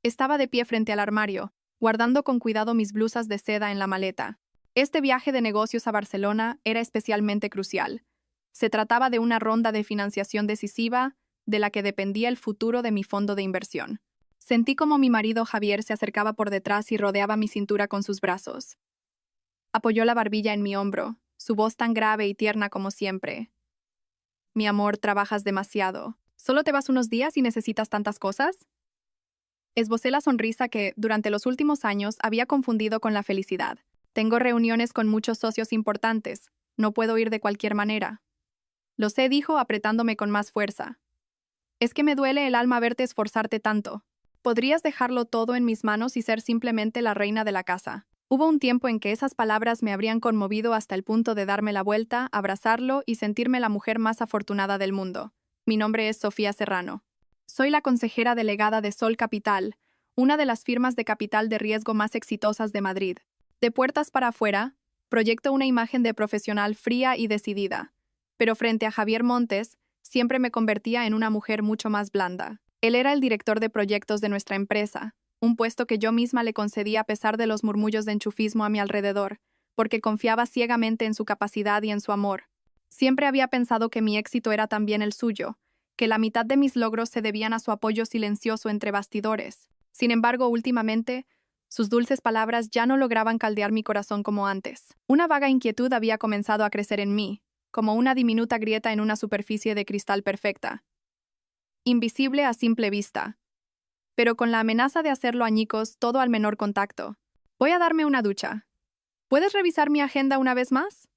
Estaba de pie frente al armario, guardando con cuidado mis blusas de seda en la maleta. Este viaje de negocios a Barcelona era especialmente crucial. Se trataba de una ronda de financiación decisiva de la que dependía el futuro de mi fondo de inversión. Sentí como mi marido Javier se acercaba por detrás y rodeaba mi cintura con sus brazos. Apoyó la barbilla en mi hombro, su voz tan grave y tierna como siempre. Mi amor, trabajas demasiado. ¿Solo te vas unos días y necesitas tantas cosas? Esbocé la sonrisa que, durante los últimos años, había confundido con la felicidad. Tengo reuniones con muchos socios importantes. No puedo ir de cualquier manera. Lo sé, dijo, apretándome con más fuerza. Es que me duele el alma verte esforzarte tanto. Podrías dejarlo todo en mis manos y ser simplemente la reina de la casa. Hubo un tiempo en que esas palabras me habrían conmovido hasta el punto de darme la vuelta, abrazarlo y sentirme la mujer más afortunada del mundo. Mi nombre es Sofía Serrano. Soy la consejera delegada de Sol Capital, una de las firmas de capital de riesgo más exitosas de Madrid. De puertas para afuera, proyecto una imagen de profesional fría y decidida. Pero frente a Javier Montes, siempre me convertía en una mujer mucho más blanda. Él era el director de proyectos de nuestra empresa, un puesto que yo misma le concedí a pesar de los murmullos de enchufismo a mi alrededor, porque confiaba ciegamente en su capacidad y en su amor. Siempre había pensado que mi éxito era también el suyo, que la mitad de mis logros se debían a su apoyo silencioso entre bastidores. Sin embargo, últimamente, sus dulces palabras ya no lograban caldear mi corazón como antes. Una vaga inquietud había comenzado a crecer en mí, como una diminuta grieta en una superficie de cristal perfecta. Invisible a simple vista, pero con la amenaza de hacerlo añicos todo al menor contacto. Voy a darme una ducha. ¿Puedes revisar mi agenda una vez más?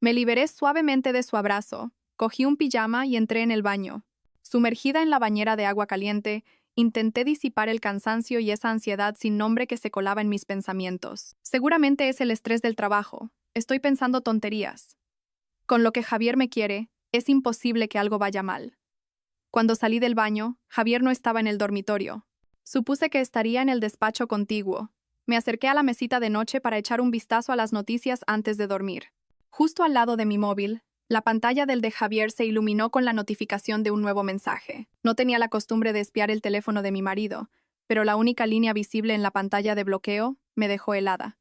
Me liberé suavemente de su abrazo, cogí un pijama y entré en el baño. Sumergida en la bañera de agua caliente, intenté disipar el cansancio y esa ansiedad sin nombre que se colaba en mis pensamientos. Seguramente es el estrés del trabajo. Estoy pensando tonterías. Con lo que Javier me quiere, es imposible que algo vaya mal. Cuando salí del baño, Javier no estaba en el dormitorio. Supuse que estaría en el despacho contiguo. Me acerqué a la mesita de noche para echar un vistazo a las noticias antes de dormir. Justo al lado de mi móvil, la pantalla del de Javier se iluminó con la notificación de un nuevo mensaje. No tenía la costumbre de espiar el teléfono de mi marido, pero la única línea visible en la pantalla de bloqueo me dejó helada.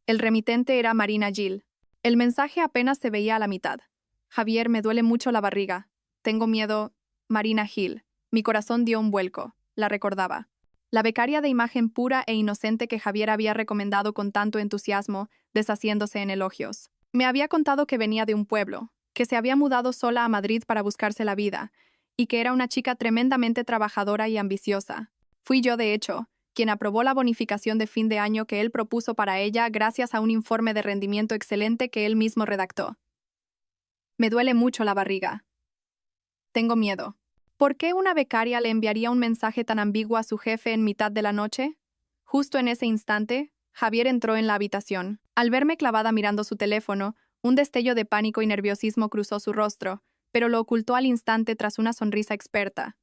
El remitente era Marina Gil. El mensaje apenas se veía a la mitad. Javier, me duele mucho la barriga. Tengo miedo. Marina Gil. Mi corazón dio un vuelco. La recordaba. La becaria de imagen pura e inocente que Javier había recomendado con tanto entusiasmo, deshaciéndose en elogios. Me había contado que venía de un pueblo, que se había mudado sola a Madrid para buscarse la vida, y que era una chica tremendamente trabajadora y ambiciosa. Fui yo, de hecho, quien aprobó la bonificación de fin de año que él propuso para ella gracias a un informe de rendimiento excelente que él mismo redactó. Me duele mucho la barriga. Tengo miedo. ¿Por qué una becaria le enviaría un mensaje tan ambiguo a su jefe en mitad de la noche? Justo en ese instante, Javier entró en la habitación. Al verme clavada mirando su teléfono, un destello de pánico y nerviosismo cruzó su rostro, pero lo ocultó al instante tras una sonrisa experta.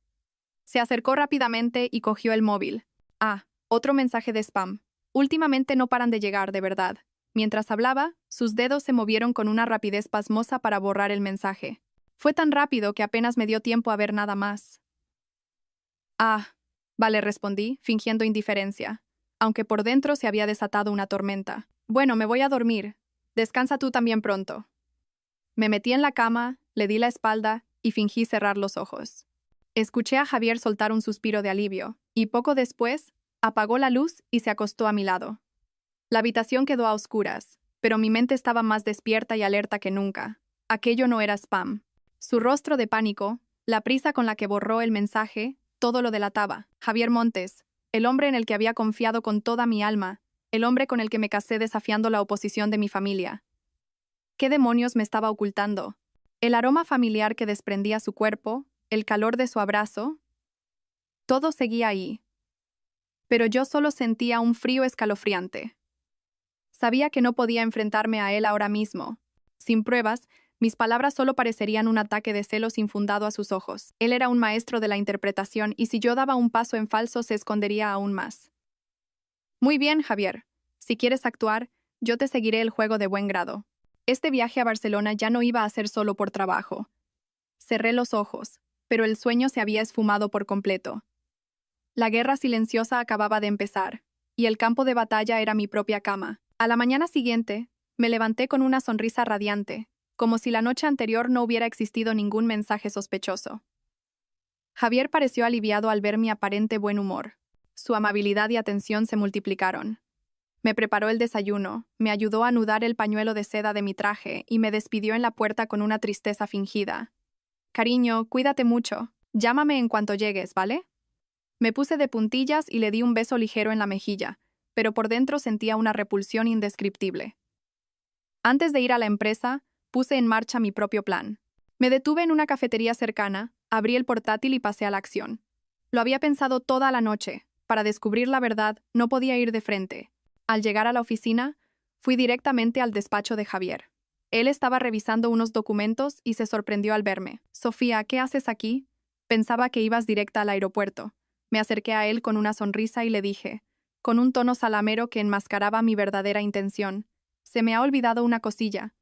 Se acercó rápidamente y cogió el móvil. Ah, otro mensaje de spam. Últimamente no paran de llegar, de verdad. Mientras hablaba, sus dedos se movieron con una rapidez pasmosa para borrar el mensaje. Fue tan rápido que apenas me dio tiempo a ver nada más. Ah, vale, respondí, fingiendo indiferencia, aunque por dentro se había desatado una tormenta. Bueno, me voy a dormir. Descansa tú también pronto. Me metí en la cama, le di la espalda y fingí cerrar los ojos. Escuché a Javier soltar un suspiro de alivio, y poco después, apagó la luz y se acostó a mi lado. La habitación quedó a oscuras, pero mi mente estaba más despierta y alerta que nunca. Aquello no era spam. Su rostro de pánico, la prisa con la que borró el mensaje, todo lo delataba. Javier Montes, el hombre en el que había confiado con toda mi alma, el hombre con el que me casé desafiando la oposición de mi familia. ¿Qué demonios me estaba ocultando? El aroma familiar que desprendía su cuerpo, el calor de su abrazo, todo seguía ahí. Pero yo solo sentía un frío escalofriante. Sabía que no podía enfrentarme a él ahora mismo. Sin pruebas, mis palabras solo parecerían un ataque de celos infundado a sus ojos. Él era un maestro de la interpretación y si yo daba un paso en falso se escondería aún más. Muy bien, Javier. Si quieres actuar, yo te seguiré el juego de buen grado. Este viaje a Barcelona ya no iba a ser solo por trabajo. Cerré los ojos, pero el sueño se había esfumado por completo. La guerra silenciosa acababa de empezar, y el campo de batalla era mi propia cama. A la mañana siguiente, me levanté con una sonrisa radiante, como si la noche anterior no hubiera existido ningún mensaje sospechoso. Javier pareció aliviado al ver mi aparente buen humor. Su amabilidad y atención se multiplicaron. Me preparó el desayuno, me ayudó a anudar el pañuelo de seda de mi traje y me despidió en la puerta con una tristeza fingida. Cariño, cuídate mucho. Llámame en cuanto llegues, ¿vale? Me puse de puntillas y le di un beso ligero en la mejilla, pero por dentro sentía una repulsión indescriptible. Antes de ir a la empresa, puse en marcha mi propio plan. Me detuve en una cafetería cercana, abrí el portátil y pasé a la acción. Lo había pensado toda la noche. Para descubrir la verdad, no podía ir de frente. Al llegar a la oficina, fui directamente al despacho de Javier. Él estaba revisando unos documentos y se sorprendió al verme. Sofía, ¿qué haces aquí? Pensaba que ibas directa al aeropuerto. Me acerqué a él con una sonrisa y le dije, con un tono salamero que enmascaraba mi verdadera intención, se me ha olvidado una cosilla.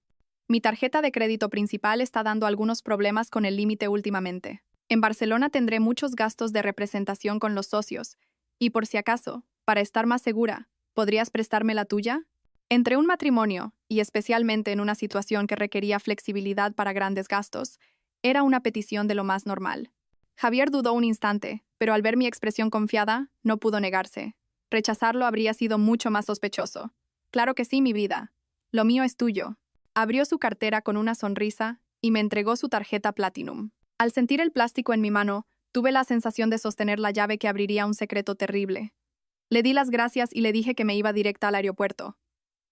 Mi tarjeta de crédito principal está dando algunos problemas con el límite últimamente. En Barcelona tendré muchos gastos de representación con los socios, y por si acaso, para estar más segura, ¿podrías prestarme la tuya? Entre un matrimonio, y especialmente en una situación que requería flexibilidad para grandes gastos, era una petición de lo más normal. Javier dudó un instante, pero al ver mi expresión confiada, no pudo negarse. Rechazarlo habría sido mucho más sospechoso. Claro que sí, mi vida. Lo mío es tuyo. Abrió su cartera con una sonrisa y me entregó su tarjeta Platinum. Al sentir el plástico en mi mano, tuve la sensación de sostener la llave que abriría un secreto terrible. Le di las gracias y le dije que me iba directa al aeropuerto.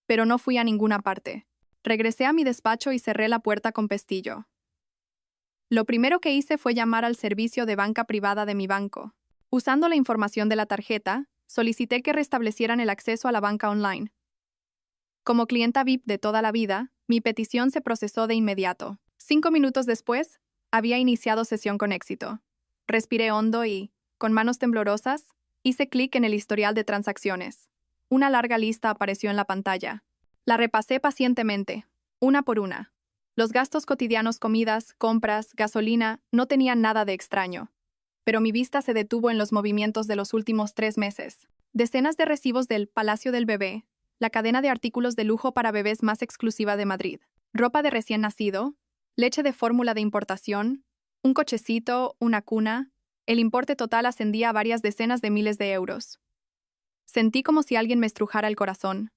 Pero no fui a ninguna parte. Regresé a mi despacho y cerré la puerta con pestillo. Lo primero que hice fue llamar al servicio de banca privada de mi banco. Usando la información de la tarjeta, solicité que restablecieran el acceso a la banca online. Como clienta VIP de toda la vida, mi petición se procesó de inmediato. 5 minutos después, había iniciado sesión con éxito. Respiré hondo y, con manos temblorosas, hice clic en el historial de transacciones. Una larga lista apareció en la pantalla. La repasé pacientemente, una por una. Los gastos cotidianos, comidas, compras, gasolina, no tenían nada de extraño. Pero mi vista se detuvo en los movimientos de los últimos 3 meses. Decenas de recibos del Palacio del Bebé, la cadena de artículos de lujo para bebés más exclusiva de Madrid, ropa de recién nacido, leche de fórmula de importación, un cochecito, una cuna. El importe total ascendía a varias decenas de miles de euros. Sentí como si alguien me estrujara el corazón.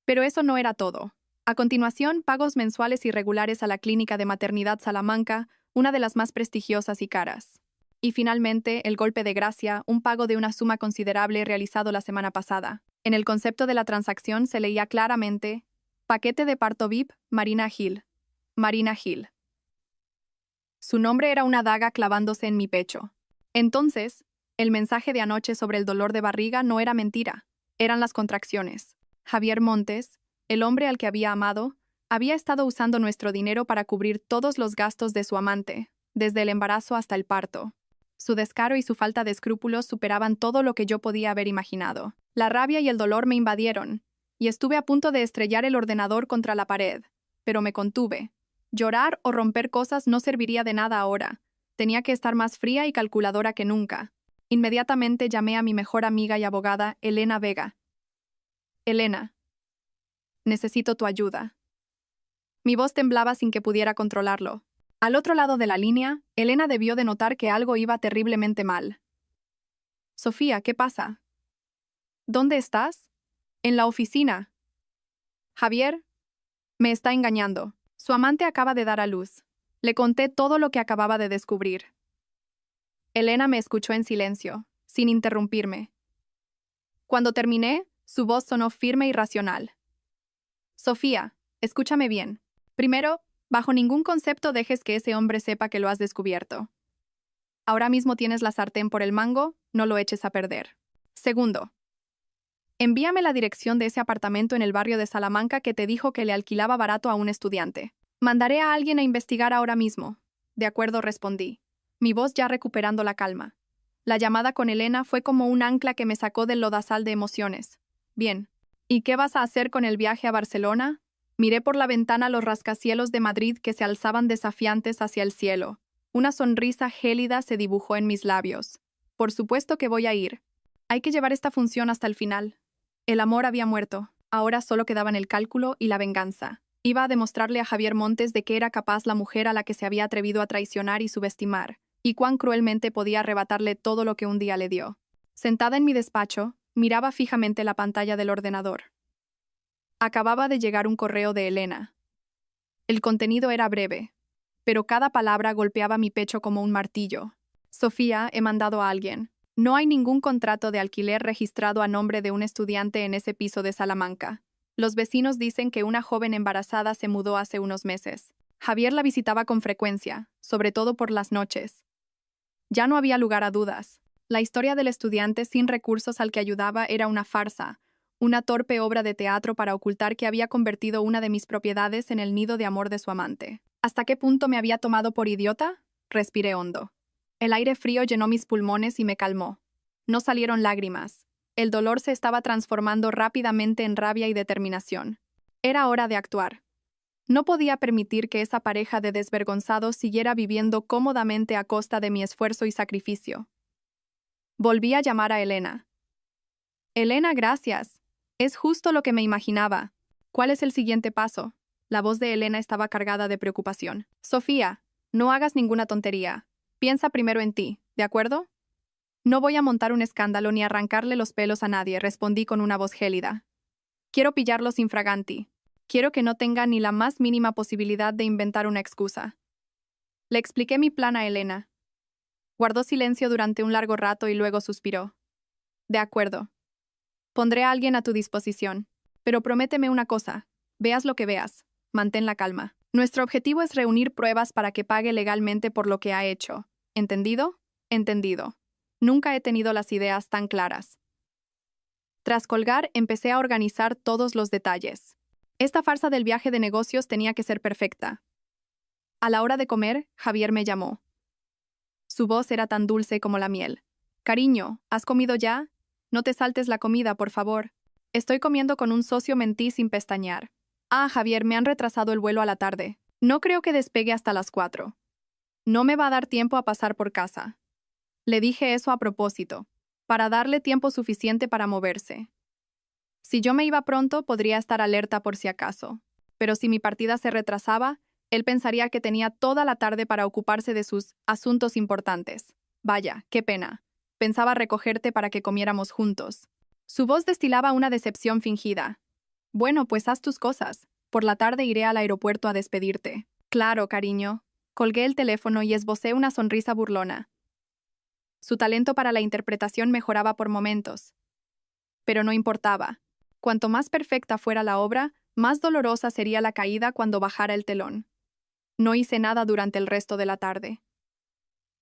Pero eso no era todo. A continuación, pagos mensuales irregulares a la Clínica de Maternidad Salamanca, una de las más prestigiosas y caras. Y finalmente, el golpe de gracia, un pago de una suma considerable realizado la semana pasada. En el concepto de la transacción se leía claramente: paquete de parto VIP, Marina Gil. Marina Gil. Su nombre era una daga clavándose en mi pecho. Entonces, el mensaje de anoche sobre el dolor de barriga no era mentira, eran las contracciones. Javier Montes, el hombre al que había amado, había estado usando nuestro dinero para cubrir todos los gastos de su amante, desde el embarazo hasta el parto. Su descaro y su falta de escrúpulos superaban todo lo que yo podía haber imaginado. La rabia y el dolor me invadieron, y estuve a punto de estrellar el ordenador contra la pared, pero me contuve. Llorar o romper cosas no serviría de nada ahora. Tenía que estar más fría y calculadora que nunca. Inmediatamente llamé a mi mejor amiga y abogada, Elena Vega. Elena, necesito tu ayuda. Mi voz temblaba sin que pudiera controlarlo. Al otro lado de la línea, Elena debió de notar que algo iba terriblemente mal. Sofía, ¿qué pasa? ¿Dónde estás? En la oficina. Javier me está engañando. Su amante acaba de dar a luz. Le conté todo lo que acababa de descubrir. Elena me escuchó en silencio, sin interrumpirme. Cuando terminé, su voz sonó firme y racional. Sofía, escúchame bien. Primero, bajo ningún concepto dejes que ese hombre sepa que lo has descubierto. Ahora mismo tienes la sartén por el mango, no lo eches a perder. Segundo, envíame la dirección de ese apartamento en el barrio de Salamanca que te dijo que le alquilaba barato a un estudiante. Mandaré a alguien a investigar ahora mismo. De acuerdo, respondí, mi voz ya recuperando la calma. La llamada con Elena fue como un ancla que me sacó del lodazal de emociones. Bien, ¿y qué vas a hacer con el viaje a Barcelona? Miré por la ventana los rascacielos de Madrid que se alzaban desafiantes hacia el cielo. Una sonrisa gélida se dibujó en mis labios. Por supuesto que voy a ir. Hay que llevar esta función hasta el final. El amor había muerto. Ahora solo quedaban el cálculo y la venganza. Iba a demostrarle a Javier Montes de qué era capaz la mujer a la que se había atrevido a traicionar y subestimar, y cuán cruelmente podía arrebatarle todo lo que un día le dio. Sentada en mi despacho, miraba fijamente la pantalla del ordenador. Acababa de llegar un correo de Elena. El contenido era breve, pero cada palabra golpeaba mi pecho como un martillo. Sofía, he mandado a alguien. No hay ningún contrato de alquiler registrado a nombre de un estudiante en ese piso de Salamanca. Los vecinos dicen que una joven embarazada se mudó hace unos meses. Javier la visitaba con frecuencia, sobre todo por las noches. Ya no había lugar a dudas. La historia del estudiante sin recursos al que ayudaba era una farsa, una torpe obra de teatro para ocultar que había convertido una de mis propiedades en el nido de amor de su amante. ¿Hasta qué punto me había tomado por idiota? Respiré hondo. El aire frío llenó mis pulmones y me calmó. No salieron lágrimas. El dolor se estaba transformando rápidamente en rabia y determinación. Era hora de actuar. No podía permitir que esa pareja de desvergonzados siguiera viviendo cómodamente a costa de mi esfuerzo y sacrificio. Volví a llamar a Elena. Elena, gracias. Es justo lo que me imaginaba. ¿Cuál es el siguiente paso? La voz de Elena estaba cargada de preocupación. Sofía, no hagas ninguna tontería. Piensa primero en ti, ¿de acuerdo? No voy a montar un escándalo ni arrancarle los pelos a nadie, respondí con una voz gélida. Quiero pillarlos infraganti. Quiero que no tenga ni la más mínima posibilidad de inventar una excusa. Le expliqué mi plan a Elena. Guardó silencio durante un largo rato y luego suspiró. De acuerdo. Pondré a alguien a tu disposición. Pero prométeme una cosa. Veas lo que veas. Mantén la calma. Nuestro objetivo es reunir pruebas para que pague legalmente por lo que ha hecho. ¿Entendido? Entendido. Nunca he tenido las ideas tan claras. Tras colgar, empecé a organizar todos los detalles. Esta farsa del viaje de negocios tenía que ser perfecta. A la hora de comer, Javier me llamó. Su voz era tan dulce como la miel. Cariño, ¿has comido ya? No te saltes la comida, por favor. Estoy comiendo con un socio, mentí sin pestañear. Ah, Javier, me han retrasado el vuelo a la tarde. No creo que despegue hasta las 4. No me va a dar tiempo a pasar por casa. Le dije eso a propósito, para darle tiempo suficiente para moverse. Si yo me iba pronto, podría estar alerta por si acaso. Pero si mi partida se retrasaba, él pensaría que tenía toda la tarde para ocuparse de sus asuntos importantes. Vaya, qué pena. Pensaba recogerte para que comiéramos juntos. Su voz destilaba una decepción fingida. Bueno, pues haz tus cosas. Por la tarde iré al aeropuerto a despedirte. Claro, cariño. Colgué el teléfono y esbocé una sonrisa burlona. Su talento para la interpretación mejoraba por momentos. Pero no importaba. Cuanto más perfecta fuera la obra, más dolorosa sería la caída cuando bajara el telón. No hice nada durante el resto de la tarde.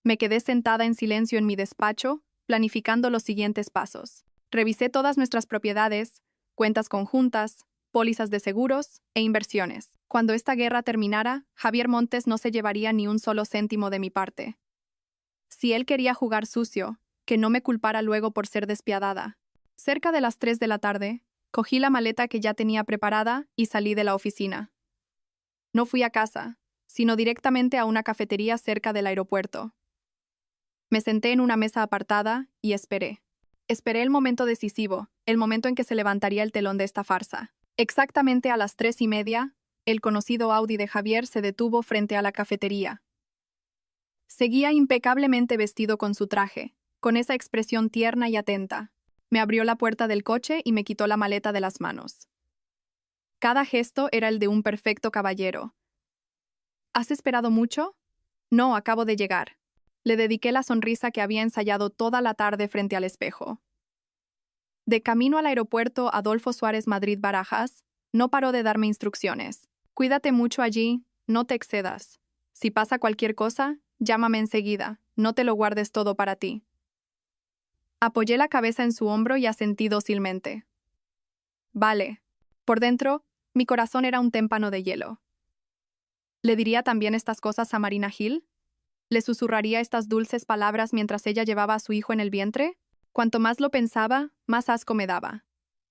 Me quedé sentada en silencio en mi despacho, planificando los siguientes pasos. Revisé todas nuestras propiedades, cuentas conjuntas, pólizas de seguros e inversiones. Cuando esta guerra terminara, Javier Montes no se llevaría ni un solo céntimo de mi parte. Si él quería jugar sucio, que no me culpara luego por ser despiadada. Cerca de las 3 de la tarde, cogí la maleta que ya tenía preparada y salí de la oficina. No fui a casa, sino directamente a una cafetería cerca del aeropuerto. Me senté en una mesa apartada y esperé. Esperé el momento decisivo, el momento en que se levantaría el telón de esta farsa. Exactamente a las 3:30, el conocido Audi de Javier se detuvo frente a la cafetería. Seguía impecablemente vestido con su traje, con esa expresión tierna y atenta. Me abrió la puerta del coche y me quitó la maleta de las manos. Cada gesto era el de un perfecto caballero. ¿Has esperado mucho? No, acabo de llegar. Le dediqué la sonrisa que había ensayado toda la tarde frente al espejo. De camino al aeropuerto Adolfo Suárez Madrid-Barajas, no paró de darme instrucciones. Cuídate mucho allí, no te excedas. Si pasa cualquier cosa, llámame enseguida, no te lo guardes todo para ti. Apoyé la cabeza en su hombro y asentí dócilmente. Vale. Por dentro, mi corazón era un témpano de hielo. ¿Le diría también estas cosas a Marina Gil? ¿Le susurraría estas dulces palabras mientras ella llevaba a su hijo en el vientre? Cuanto más lo pensaba, más asco me daba.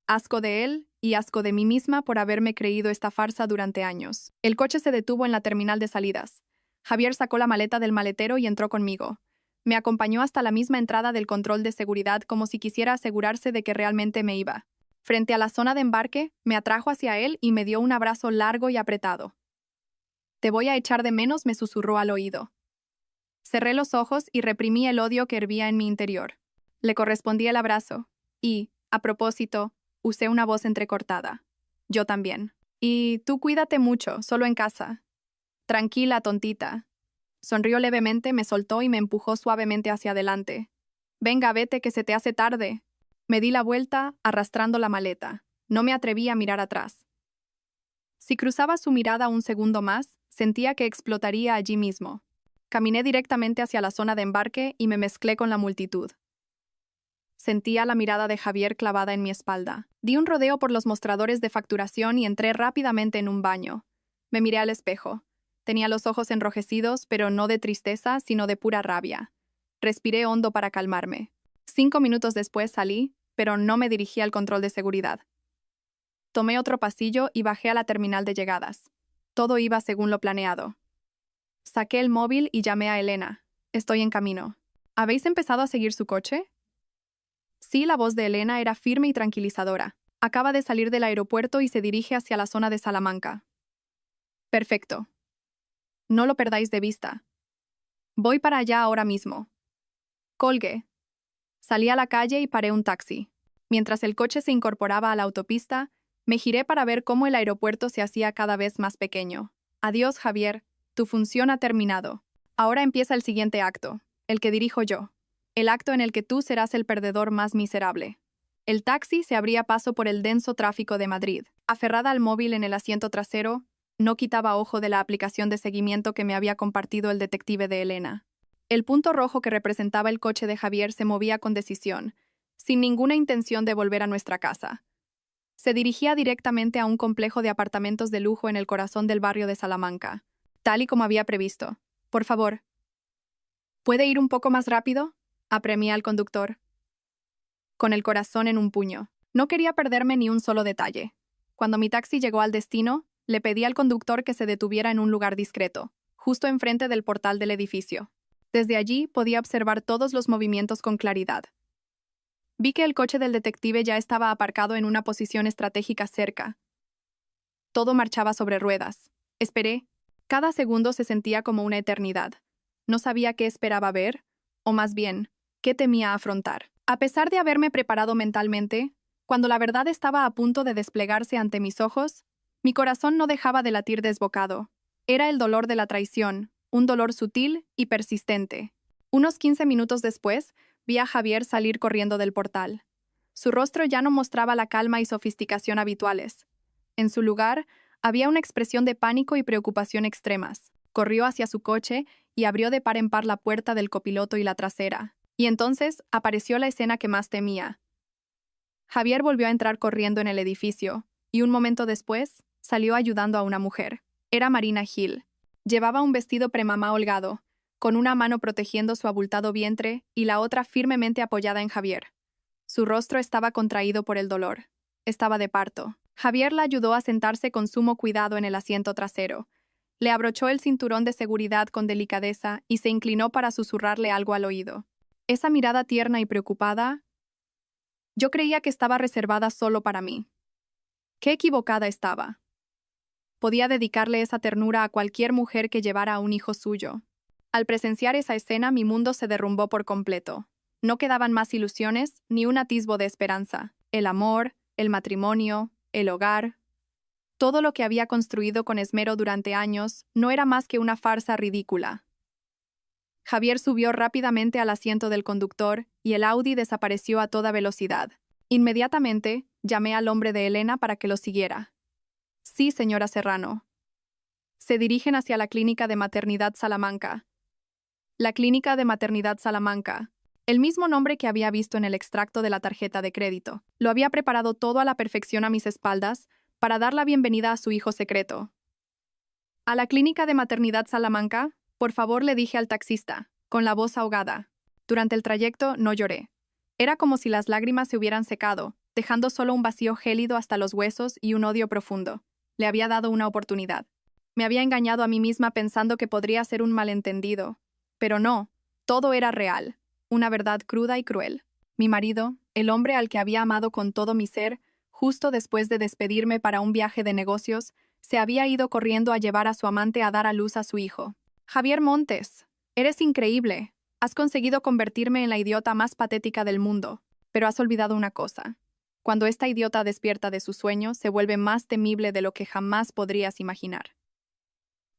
Asco de él y asco de mí misma por haberme creído esta farsa durante años. El coche se detuvo en la terminal de salidas. Javier sacó la maleta del maletero y entró conmigo. Me acompañó hasta la misma entrada del control de seguridad como si quisiera asegurarse de que realmente me iba. Frente a la zona de embarque, me atrajo hacia él y me dio un abrazo largo y apretado. «Te voy a echar de menos», me susurró al oído. Cerré los ojos y reprimí el odio que hervía en mi interior. Le correspondí el abrazo y, a propósito, usé una voz entrecortada. «Yo también. Y tú cuídate mucho, solo en casa». «Tranquila, tontita». Sonrió levemente, me soltó y me empujó suavemente hacia adelante. «Venga, vete, que se te hace tarde». Me di la vuelta, arrastrando la maleta. No me atreví a mirar atrás. Si cruzaba su mirada un segundo más, sentía que explotaría allí mismo. Caminé directamente hacia la zona de embarque y me mezclé con la multitud. Sentía la mirada de Javier clavada en mi espalda. Di un rodeo por los mostradores de facturación y entré rápidamente en un baño. Me miré al espejo. Tenía los ojos enrojecidos, pero no de tristeza, sino de pura rabia. Respiré hondo para calmarme. 5 minutos después salí, pero no me dirigí al control de seguridad. Tomé otro pasillo y bajé a la terminal de llegadas. Todo iba según lo planeado. Saqué el móvil y llamé a Elena. «Estoy en camino». «¿Habéis empezado a seguir su coche?» Sí, la voz de Elena era firme y tranquilizadora. «Acaba de salir del aeropuerto y se dirige hacia la zona de Salamanca». «Perfecto. No lo perdáis de vista. Voy para allá ahora mismo». Colgué. Salí a la calle y paré un taxi. Mientras el coche se incorporaba a la autopista, me giré para ver cómo el aeropuerto se hacía cada vez más pequeño. «Adiós, Javier. Tu función ha terminado. Ahora empieza el siguiente acto, el que dirijo yo. El acto en el que tú serás el perdedor más miserable». El taxi se abría paso por el denso tráfico de Madrid. Aferrada al móvil en el asiento trasero, no quitaba ojo de la aplicación de seguimiento que me había compartido el detective de Elena. El punto rojo que representaba el coche de Javier se movía con decisión, sin ninguna intención de volver a nuestra casa. Se dirigía directamente a un complejo de apartamentos de lujo en el corazón del barrio de Salamanca, tal y como había previsto. «Por favor, ¿puede ir un poco más rápido?», apremié al conductor, con el corazón en un puño. No quería perderme ni un solo detalle. Cuando mi taxi llegó al destino, le pedí al conductor que se detuviera en un lugar discreto, justo enfrente del portal del edificio. Desde allí podía observar todos los movimientos con claridad. Vi que el coche del detective ya estaba aparcado en una posición estratégica cerca. Todo marchaba sobre ruedas. Esperé. Cada segundo se sentía como una eternidad. No sabía qué esperaba ver, o más bien, qué temía afrontar. A pesar de haberme preparado mentalmente, cuando la verdad estaba a punto de desplegarse ante mis ojos, mi corazón no dejaba de latir desbocado. Era el dolor de la traición, un dolor sutil y persistente. Unos 15 minutos después, vi a Javier salir corriendo del portal. Su rostro ya no mostraba la calma y sofisticación habituales. En su lugar, había una expresión de pánico y preocupación extremas. Corrió hacia su coche y abrió de par en par la puerta del copiloto y la trasera. Y entonces apareció la escena que más temía. Javier volvió a entrar corriendo en el edificio, y un momento después, salió ayudando a una mujer. Era Marina Gil. Llevaba un vestido premamá holgado, con una mano protegiendo su abultado vientre y la otra firmemente apoyada en Javier. Su rostro estaba contraído por el dolor. Estaba de parto. Javier la ayudó a sentarse con sumo cuidado en el asiento trasero. Le abrochó el cinturón de seguridad con delicadeza y se inclinó para susurrarle algo al oído. Esa mirada tierna y preocupada, yo creía que estaba reservada solo para mí. Qué equivocada estaba. Podía dedicarle esa ternura a cualquier mujer que llevara a un hijo suyo. Al presenciar esa escena, mi mundo se derrumbó por completo. No quedaban más ilusiones ni un atisbo de esperanza. El amor, el matrimonio, el hogar, todo lo que había construido con esmero durante años no era más que una farsa ridícula. Javier subió rápidamente al asiento del conductor y el Audi desapareció a toda velocidad. Inmediatamente, llamé al hombre de Elena para que lo siguiera. «Sí, señora Serrano». Se dirigen hacia la clínica de maternidad Salamanca. La clínica de maternidad Salamanca. El mismo nombre que había visto en el extracto de la tarjeta de crédito. Lo había preparado todo a la perfección a mis espaldas para dar la bienvenida a su hijo secreto. «A la clínica de maternidad Salamanca», por favor, le dije al taxista, con la voz ahogada. Durante el trayecto no lloré. Era como si las lágrimas se hubieran secado, dejando solo un vacío gélido hasta los huesos y un odio profundo. Le había dado una oportunidad. Me había engañado a mí misma pensando que podría ser un malentendido. Pero no, Todo era real, una verdad cruda y cruel. Mi marido, el hombre al que había amado con todo mi ser, justo después de despedirme para un viaje de negocios, se había ido corriendo a llevar a su amante a dar a luz a su hijo. Javier Montes, eres increíble. Has conseguido convertirme en la idiota más patética del mundo. Pero has olvidado una cosa. Cuando esta idiota despierta de su sueño, se vuelve más temible de lo que jamás podrías imaginar.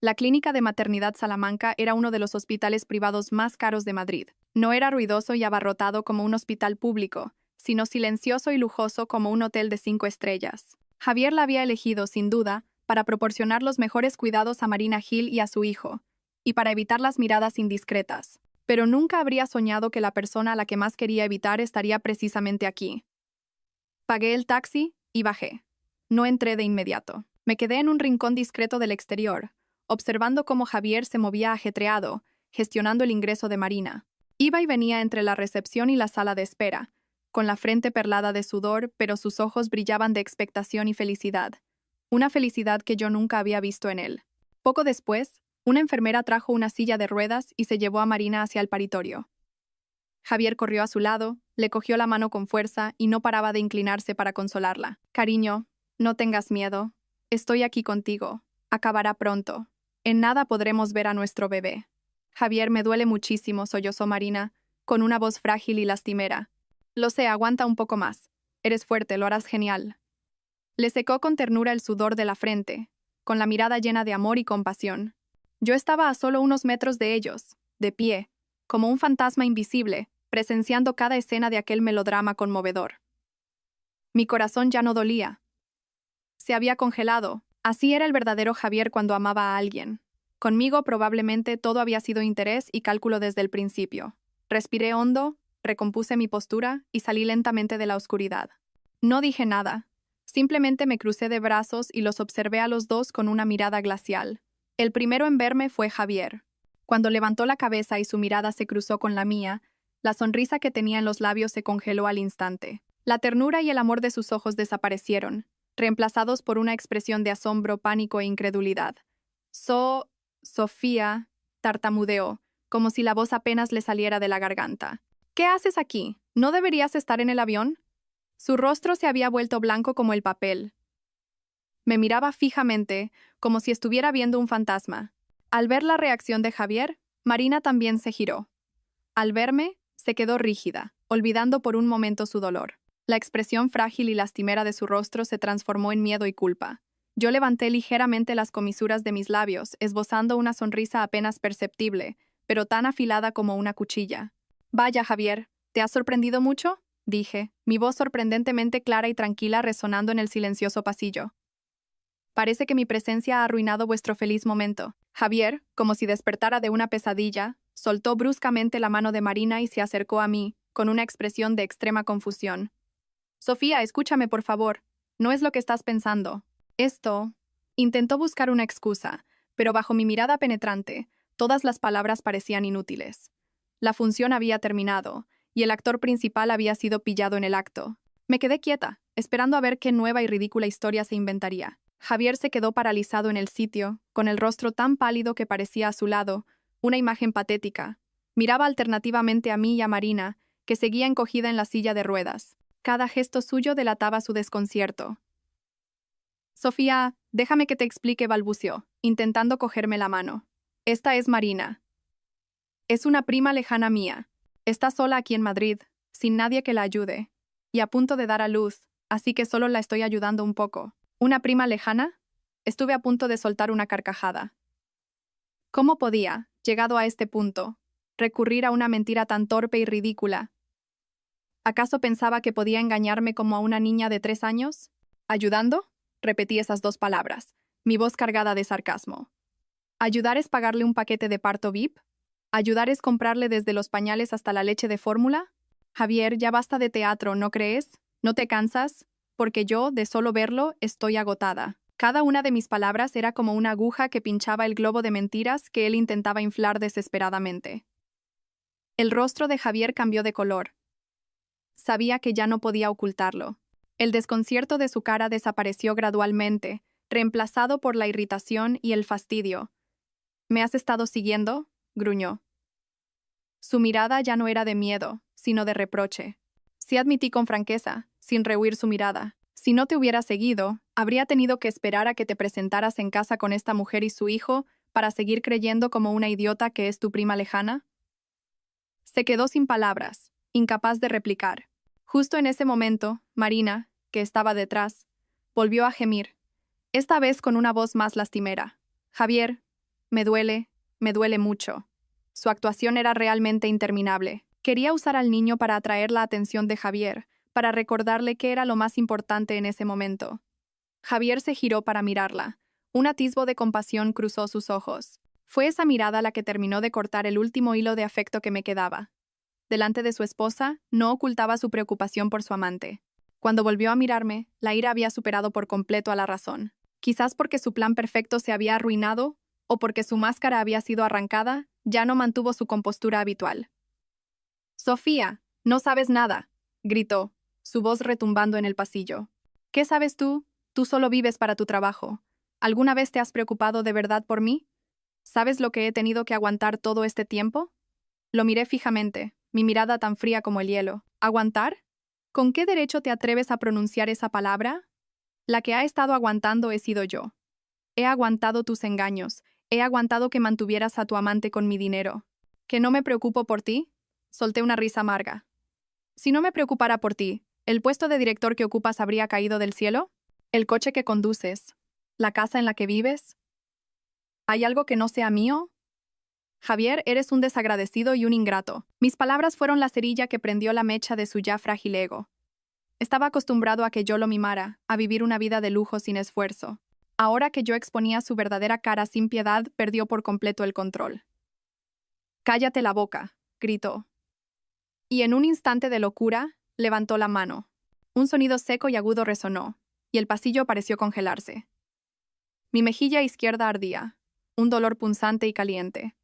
La clínica de maternidad Salamanca era uno de los hospitales privados más caros de Madrid. No era ruidoso y abarrotado como un hospital público, sino silencioso y lujoso como un hotel de 5 estrellas. Javier la había elegido, sin duda, para proporcionar los mejores cuidados a Marina Gil y a su hijo, y para evitar las miradas indiscretas. Pero nunca habría soñado que la persona a la que más quería evitar estaría precisamente aquí. Pagué el taxi y bajé. No entré de inmediato. Me quedé en un rincón discreto del exterior, observando cómo Javier se movía ajetreado, gestionando el ingreso de Marina. Iba y venía entre la recepción y la sala de espera, con la frente perlada de sudor, pero sus ojos brillaban de expectación y felicidad. Una felicidad que yo nunca había visto en él. Poco después, una enfermera trajo una silla de ruedas y se llevó a Marina hacia el paritorio. Javier corrió a su lado, le cogió la mano con fuerza y no paraba de inclinarse para consolarla. Cariño, no tengas miedo. Estoy aquí contigo. Acabará pronto. En nada podremos ver a nuestro bebé. Javier, me duele muchísimo, sollozó Marina, con una voz frágil y lastimera. Lo sé, aguanta un poco más. Eres fuerte, lo harás genial. Le secó con ternura el sudor de la frente, con la mirada llena de amor y compasión. Yo estaba a solo unos metros de ellos, de pie, como un fantasma invisible, presenciando cada escena de aquel melodrama conmovedor. Mi corazón ya no dolía. Se había congelado. Así era el verdadero Javier cuando amaba a alguien. Conmigo probablemente todo había sido interés y cálculo desde el principio. Respiré hondo, recompuse mi postura y salí lentamente de la oscuridad. No dije nada. Simplemente me crucé de brazos y los observé a los dos con una mirada glacial. El primero en verme fue Javier. Cuando levantó la cabeza y su mirada se cruzó con la mía, la sonrisa que tenía en los labios se congeló al instante. La ternura y el amor de sus ojos desaparecieron, reemplazados por una expresión de asombro, pánico e incredulidad. Sofía, tartamudeó, como si la voz apenas le saliera de la garganta. ¿Qué haces aquí? ¿No deberías estar en el avión? Su rostro se había vuelto blanco como el papel. Me miraba fijamente, como si estuviera viendo un fantasma. Al ver la reacción de Javier, Marina también se giró. Al verme, se quedó rígida, olvidando por un momento su dolor. La expresión frágil y lastimera de su rostro se transformó en miedo y culpa. Yo levanté ligeramente las comisuras de mis labios, esbozando una sonrisa apenas perceptible, pero tan afilada como una cuchilla. Vaya, Javier, ¿te has sorprendido mucho?, dije, mi voz sorprendentemente clara y tranquila resonando en el silencioso pasillo. Parece que mi presencia ha arruinado vuestro feliz momento. Javier, como si despertara de una pesadilla, soltó bruscamente la mano de Marina y se acercó a mí, con una expresión de extrema confusión. Sofía, escúchame, por favor. No es lo que estás pensando. Esto... Intentó buscar una excusa, pero bajo mi mirada penetrante, todas las palabras parecían inútiles. La función había terminado, y el actor principal había sido pillado en el acto. Me quedé quieta, esperando a ver qué nueva y ridícula historia se inventaría. Javier se quedó paralizado en el sitio, con el rostro tan pálido que parecía a su lado, una imagen patética. Miraba alternativamente a mí y a Marina, que seguía encogida en la silla de ruedas. Cada gesto suyo delataba su desconcierto. Sofía, déjame que te explique, balbuceó, intentando cogerme la mano. Esta es Marina. Es una prima lejana mía. Está sola aquí en Madrid, sin nadie que la ayude, y a punto de dar a luz, así que solo la estoy ayudando un poco. ¿Una prima lejana? Estuve a punto de soltar una carcajada. ¿Cómo podía, llegado a este punto, recurrir a una mentira tan torpe y ridícula? ¿Acaso pensaba que podía engañarme como a una niña de 3 años? ¿Ayudando? Repetí esas 2 palabras, mi voz cargada de sarcasmo. ¿Ayudar es pagarle un paquete de parto VIP? ¿Ayudar es comprarle desde los pañales hasta la leche de fórmula? Javier, ya basta de teatro, ¿no crees? ¿No te cansas? Porque yo, de solo verlo, estoy agotada. Cada una de mis palabras era como una aguja que pinchaba el globo de mentiras que él intentaba inflar desesperadamente. El rostro de Javier cambió de color. Sabía que ya no podía ocultarlo. El desconcierto de su cara desapareció gradualmente, reemplazado por la irritación y el fastidio. ¿Me has estado siguiendo?, gruñó. Su mirada ya no era de miedo, sino de reproche. Sí admití con franqueza, sin rehuir su mirada. Si no te hubiera seguido, habría tenido que esperar a que te presentaras en casa con esta mujer y su hijo para seguir creyendo como una idiota que es tu prima lejana. Se quedó sin palabras, incapaz de replicar. Justo en ese momento, Marina, que estaba detrás, volvió a gemir, esta vez con una voz más lastimera. Javier, me duele mucho. Su actuación era realmente interminable. Quería usar al niño para atraer la atención de Javier, para recordarle qué era lo más importante en ese momento. Javier se giró para mirarla. Un atisbo de compasión cruzó sus ojos. Fue esa mirada la que terminó de cortar el último hilo de afecto que me quedaba. Delante de su esposa, no ocultaba su preocupación por su amante. Cuando volvió a mirarme, la ira había superado por completo a la razón. Quizás porque su plan perfecto se había arruinado, o porque su máscara había sido arrancada, ya no mantuvo su compostura habitual. «Sofía, no sabes nada», gritó, su voz retumbando en el pasillo. «¿Qué sabes tú? Tú solo vives para tu trabajo. ¿Alguna vez te has preocupado de verdad por mí? ¿Sabes lo que he tenido que aguantar todo este tiempo?» Lo miré fijamente, mi mirada tan fría como el hielo. ¿Aguantar? ¿Con qué derecho te atreves a pronunciar esa palabra? La que ha estado aguantando he sido yo. He aguantado tus engaños, he aguantado que mantuvieras a tu amante con mi dinero. ¿Que no me preocupo por ti? Solté una risa amarga. Si no me preocupara por ti, ¿el puesto de director que ocupas habría caído del cielo? ¿El coche que conduces? ¿La casa en la que vives? ¿Hay algo que no sea mío? Javier, eres un desagradecido y un ingrato. Mis palabras fueron la cerilla que prendió la mecha de su ya frágil ego. Estaba acostumbrado a que yo lo mimara, a vivir una vida de lujo sin esfuerzo. Ahora que yo exponía su verdadera cara sin piedad, perdió por completo el control. «Cállate la boca», gritó. Y en un instante de locura, levantó la mano. Un sonido seco y agudo resonó, y el pasillo pareció congelarse. Mi mejilla izquierda ardía, un dolor punzante y caliente.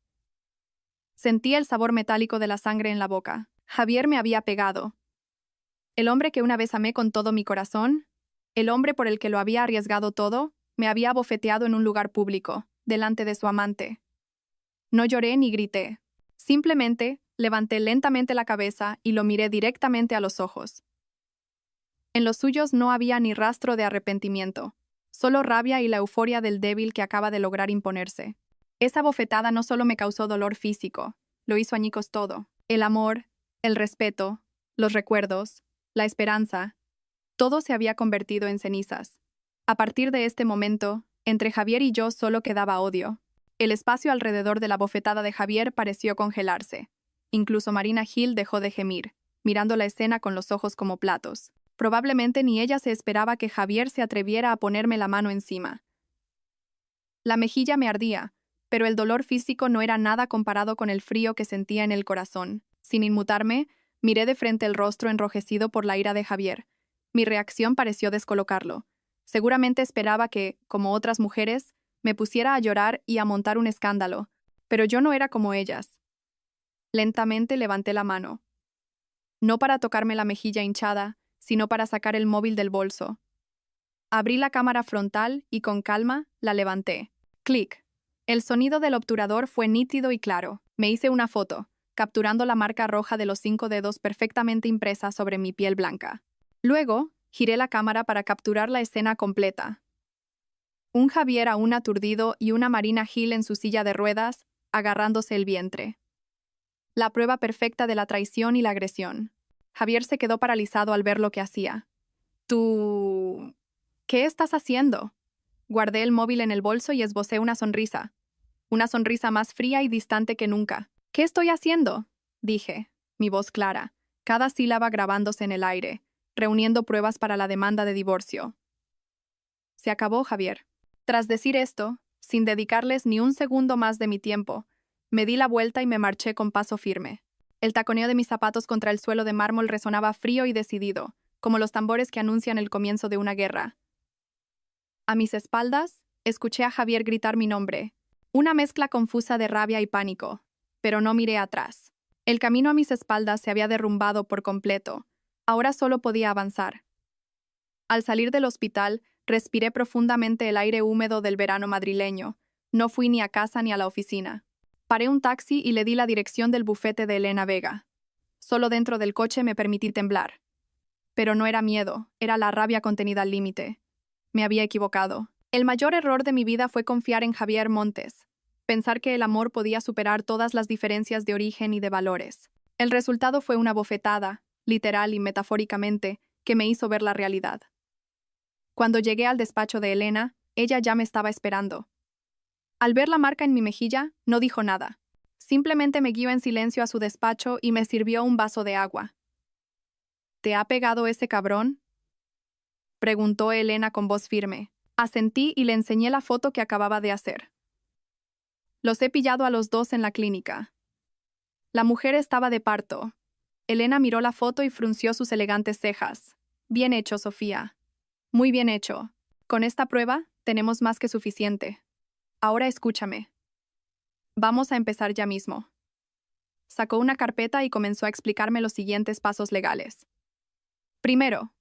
Sentía el sabor metálico de la sangre en la boca. Javier me había pegado. El hombre que una vez amé con todo mi corazón, el hombre por el que lo había arriesgado todo, me había abofeteado en un lugar público, delante de su amante. No lloré ni grité. Simplemente levanté lentamente la cabeza y lo miré directamente a los ojos. En los suyos no había ni rastro de arrepentimiento, solo rabia y la euforia del débil que acaba de lograr imponerse. Esa bofetada no solo me causó dolor físico, lo hizo añicos todo. El amor, el respeto, los recuerdos, la esperanza, todo se había convertido en cenizas. A partir de este momento, entre Javier y yo solo quedaba odio. El espacio alrededor de la bofetada de Javier pareció congelarse. Incluso Marina Hill dejó de gemir, mirando la escena con los ojos como platos. Probablemente ni ella se esperaba que Javier se atreviera a ponerme la mano encima. La mejilla me ardía, pero el dolor físico no era nada comparado con el frío que sentía en el corazón. Sin inmutarme, miré de frente el rostro enrojecido por la ira de Javier. Mi reacción pareció descolocarlo. Seguramente esperaba que, como otras mujeres, me pusiera a llorar y a montar un escándalo, pero yo no era como ellas. Lentamente levanté la mano. No para tocarme la mejilla hinchada, sino para sacar el móvil del bolso. Abrí la cámara frontal y con calma la levanté. Clic. El sonido del obturador fue nítido y claro. Me hice una foto, capturando la marca roja de los 5 dedos perfectamente impresa sobre mi piel blanca. Luego, giré la cámara para capturar la escena completa. Un Javier aún aturdido y una Marina Hill en su silla de ruedas, agarrándose el vientre. La prueba perfecta de la traición y la agresión. Javier se quedó paralizado al ver lo que hacía. «¿Tú... qué estás haciendo?» Guardé el móvil en el bolso y esbocé una sonrisa. Una sonrisa más fría y distante que nunca. «¿Qué estoy haciendo?», dije, mi voz clara, cada sílaba grabándose en el aire, reuniendo pruebas para la demanda de divorcio. Se acabó, Javier. Tras decir esto, sin dedicarles ni un segundo más de mi tiempo, me di la vuelta y me marché con paso firme. El taconeo de mis zapatos contra el suelo de mármol resonaba frío y decidido, como los tambores que anuncian el comienzo de una guerra. A mis espaldas, escuché a Javier gritar mi nombre, una mezcla confusa de rabia y pánico, pero no miré atrás. El camino a mis espaldas se había derrumbado por completo. Ahora solo podía avanzar. Al salir del hospital, respiré profundamente el aire húmedo del verano madrileño. No fui ni a casa ni a la oficina. Paré un taxi y le di la dirección del bufete de Elena Vega. Solo dentro del coche me permití temblar. Pero no era miedo, era la rabia contenida al límite. Me había equivocado. El mayor error de mi vida fue confiar en Javier Montes. Pensar que el amor podía superar todas las diferencias de origen y de valores. El resultado fue una bofetada, literal y metafóricamente, que me hizo ver la realidad. Cuando llegué al despacho de Elena, ella ya me estaba esperando. Al ver la marca en mi mejilla, no dijo nada. Simplemente me guió en silencio a su despacho y me sirvió un vaso de agua. ¿Te ha pegado ese cabrón?, preguntó Elena con voz firme. Asentí y le enseñé la foto que acababa de hacer. Los he pillado a los dos en la clínica. La mujer estaba de parto. Elena miró la foto y frunció sus elegantes cejas. Bien hecho, Sofía. Muy bien hecho. Con esta prueba, tenemos más que suficiente. Ahora escúchame. Vamos a empezar ya mismo. Sacó una carpeta y comenzó a explicarme los siguientes pasos legales. Primero,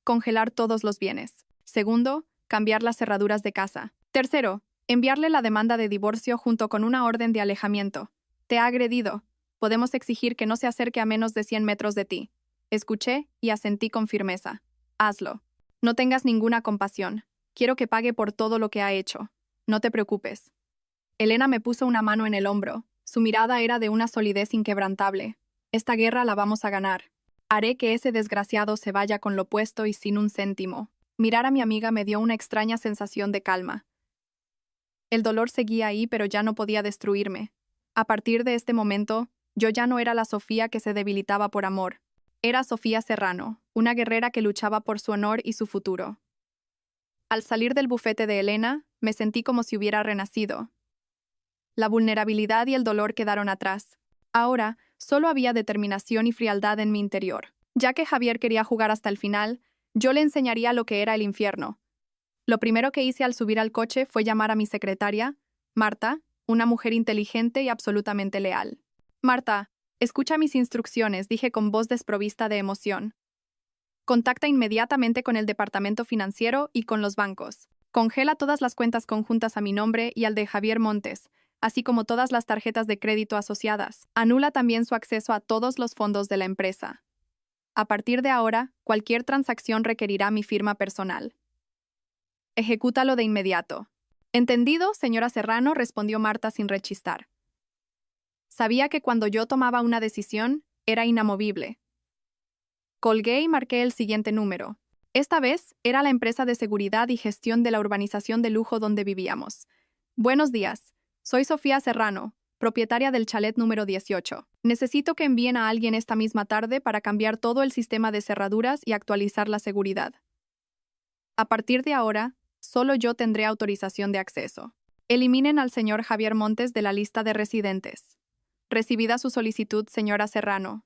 congelar todos los bienes. Segundo, cambiar las cerraduras de casa. Tercero, enviarle la demanda de divorcio junto con una orden de alejamiento. Te ha agredido. Podemos exigir que no se acerque a menos de 100 metros de ti. Escuché y asentí con firmeza. Hazlo. No tengas ninguna compasión. Quiero que pague por todo lo que ha hecho. No te preocupes. Elena me puso una mano en el hombro. Su mirada era de una solidez inquebrantable. Esta guerra la vamos a ganar. Haré que ese desgraciado se vaya con lo puesto y sin un céntimo. Mirar a mi amiga me dio una extraña sensación de calma. El dolor seguía ahí, pero ya no podía destruirme. A partir de este momento, yo ya no era la Sofía que se debilitaba por amor. Era Sofía Serrano, una guerrera que luchaba por su honor y su futuro. Al salir del bufete de Elena, me sentí como si hubiera renacido. La vulnerabilidad y el dolor quedaron atrás. Ahora, solo había determinación y frialdad en mi interior. Ya que Javier quería jugar hasta el final, yo le enseñaría lo que era el infierno. Lo primero que hice al subir al coche fue llamar a mi secretaria, Marta, una mujer inteligente y absolutamente leal. Marta, escucha mis instrucciones, dije con voz desprovista de emoción. Contacta inmediatamente con el departamento financiero y con los bancos. Congela todas las cuentas conjuntas a mi nombre y al de Javier Montes, así como todas las tarjetas de crédito asociadas. Anula también su acceso a todos los fondos de la empresa. A partir de ahora, cualquier transacción requerirá mi firma personal. Ejecútalo de inmediato. Entendido, señora Serrano, respondió Marta sin rechistar. Sabía que cuando yo tomaba una decisión, era inamovible. Colgué y marqué el siguiente número. Esta vez era la empresa de seguridad y gestión de la urbanización de lujo donde vivíamos. Buenos días. Soy Sofía Serrano, propietaria del chalet número 18. Necesito que envíen a alguien esta misma tarde para cambiar todo el sistema de cerraduras y actualizar la seguridad. A partir de ahora, solo yo tendré autorización de acceso. Eliminen al señor Javier Montes de la lista de residentes. Recibida su solicitud, señora Serrano.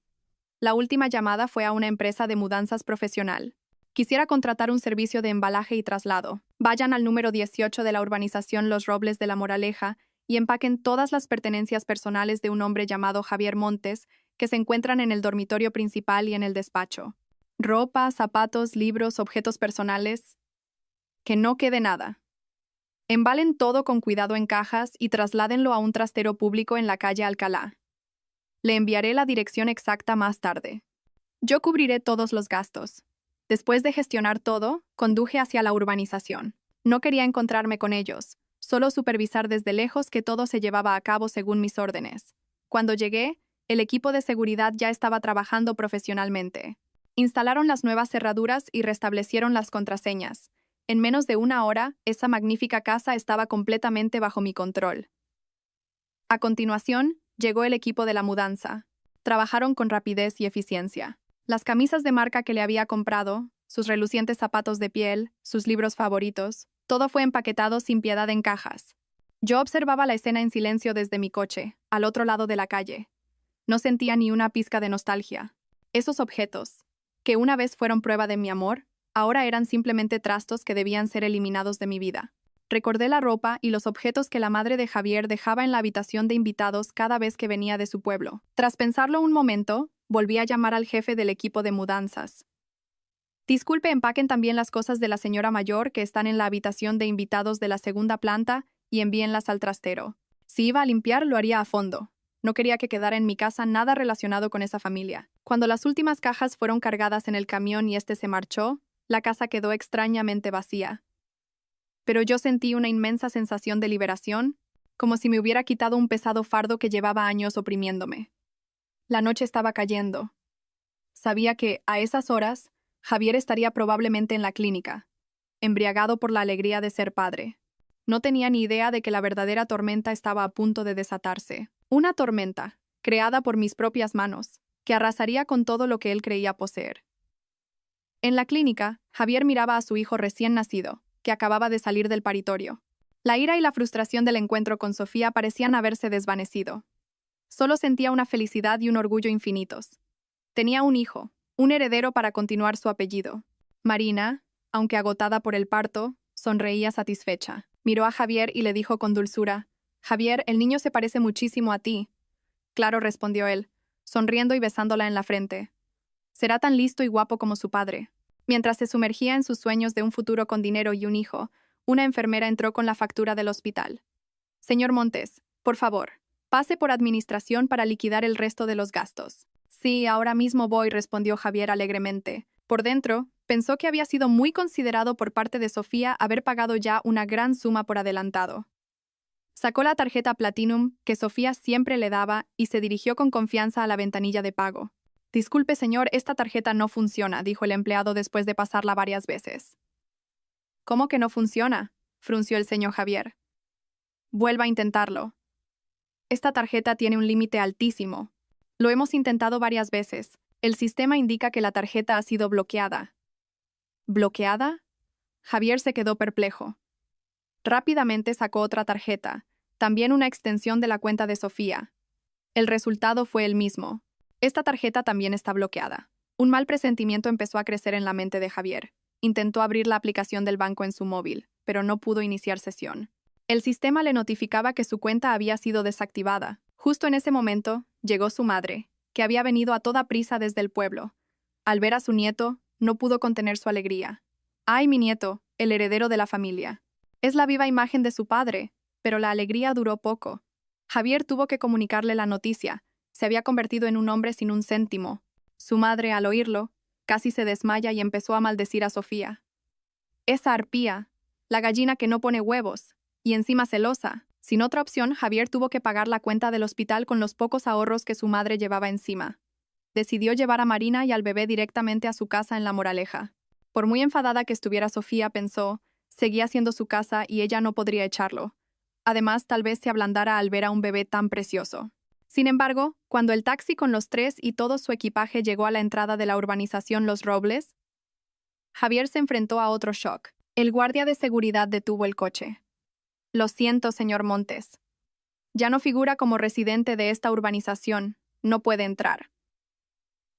La última llamada fue a una empresa de mudanzas profesional. Quisiera contratar un servicio de embalaje y traslado. Vayan al número 18 de la urbanización Los Robles de la Moraleja y empaquen todas las pertenencias personales de un hombre llamado Javier Montes que se encuentran en el dormitorio principal y en el despacho. Ropa, zapatos, libros, objetos personales. Que no quede nada. Embalen todo con cuidado en cajas y trasládenlo a un trastero público en la calle Alcalá. Le enviaré la dirección exacta más tarde. Yo cubriré todos los gastos. Después de gestionar todo, conduje hacia la urbanización. No quería encontrarme con ellos, solo supervisar desde lejos que todo se llevaba a cabo según mis órdenes. Cuando llegué, el equipo de seguridad ya estaba trabajando profesionalmente. Instalaron las nuevas cerraduras y restablecieron las contraseñas. En menos de una hora, esa magnífica casa estaba completamente bajo mi control. A continuación, llegó el equipo de la mudanza. Trabajaron con rapidez y eficiencia. Las camisas de marca que le había comprado, sus relucientes zapatos de piel, sus libros favoritos, todo fue empaquetado sin piedad en cajas. Yo observaba la escena en silencio desde mi coche, al otro lado de la calle. No sentía ni una pizca de nostalgia. Esos objetos, que una vez fueron prueba de mi amor, ahora eran simplemente trastos que debían ser eliminados de mi vida. Recordé la ropa y los objetos que la madre de Javier dejaba en la habitación de invitados cada vez que venía de su pueblo. Tras pensarlo un momento, volví a llamar al jefe del equipo de mudanzas. Disculpe, empaquen también las cosas de la señora mayor que están en la habitación de invitados de la segunda planta y envíenlas al trastero. Si iba a limpiar, lo haría a fondo. No quería que quedara en mi casa nada relacionado con esa familia. Cuando las últimas cajas fueron cargadas en el camión y este se marchó, la casa quedó extrañamente vacía. Pero yo sentí una inmensa sensación de liberación, como si me hubiera quitado un pesado fardo que llevaba años oprimiéndome. La noche estaba cayendo. Sabía que, a esas horas, Javier estaría probablemente en la clínica, embriagado por la alegría de ser padre. No tenía ni idea de que la verdadera tormenta estaba a punto de desatarse. Una tormenta, creada por mis propias manos, que arrasaría con todo lo que él creía poseer. En la clínica, Javier miraba a su hijo recién nacido, que acababa de salir del paritorio. La ira y la frustración del encuentro con Sofía parecían haberse desvanecido. Solo sentía una felicidad y un orgullo infinitos. Tenía un hijo, un heredero para continuar su apellido. Marina, aunque agotada por el parto, sonreía satisfecha. Miró a Javier y le dijo con dulzura: «Javier, el niño se parece muchísimo a ti». «Claro», respondió él, sonriendo y besándola en la frente. «Será tan listo y guapo como su padre». Mientras se sumergía en sus sueños de un futuro con dinero y un hijo, una enfermera entró con la factura del hospital. «Señor Montes, por favor, pase por administración para liquidar el resto de los gastos». «Sí, ahora mismo voy», respondió Javier alegremente. Por dentro, pensó que había sido muy considerado por parte de Sofía haber pagado ya una gran suma por adelantado. Sacó la tarjeta Platinum que Sofía siempre le daba y se dirigió con confianza a la ventanilla de pago. «Disculpe, señor, esta tarjeta no funciona», dijo el empleado después de pasarla varias veces. «¿Cómo que no funciona?», frunció el ceño Javier. «Vuelva a intentarlo. Esta tarjeta tiene un límite altísimo. Lo hemos intentado varias veces. El sistema indica que la tarjeta ha sido bloqueada». ¿Bloqueada? Javier se quedó perplejo. Rápidamente sacó otra tarjeta, también una extensión de la cuenta de Sofía. El resultado fue el mismo. Esta tarjeta también está bloqueada. Un mal presentimiento empezó a crecer en la mente de Javier. Intentó abrir la aplicación del banco en su móvil, pero no pudo iniciar sesión. El sistema le notificaba que su cuenta había sido desactivada. Justo en ese momento, llegó su madre, que había venido a toda prisa desde el pueblo. Al ver a su nieto, no pudo contener su alegría. «¡Ay, mi nieto, el heredero de la familia! Es la viva imagen de su padre», pero la alegría duró poco. Javier tuvo que comunicarle la noticia. Se había convertido en un hombre sin un céntimo. Su madre, al oírlo, casi se desmaya y empezó a maldecir a Sofía. «Esa arpía, la gallina que no pone huevos, y encima celosa». Sin otra opción, Javier tuvo que pagar la cuenta del hospital con los pocos ahorros que su madre llevaba encima. Decidió llevar a Marina y al bebé directamente a su casa en La Moraleja. Por muy enfadada que estuviera Sofía, pensó, seguía siendo su casa y ella no podría echarlo. Además, tal vez se ablandara al ver a un bebé tan precioso. Sin embargo, cuando el taxi con los tres y todo su equipaje llegó a la entrada de la urbanización Los Robles, Javier se enfrentó a otro shock. El guardia de seguridad detuvo el coche. «Lo siento, señor Montes. Ya no figura como residente de esta urbanización. No puede entrar».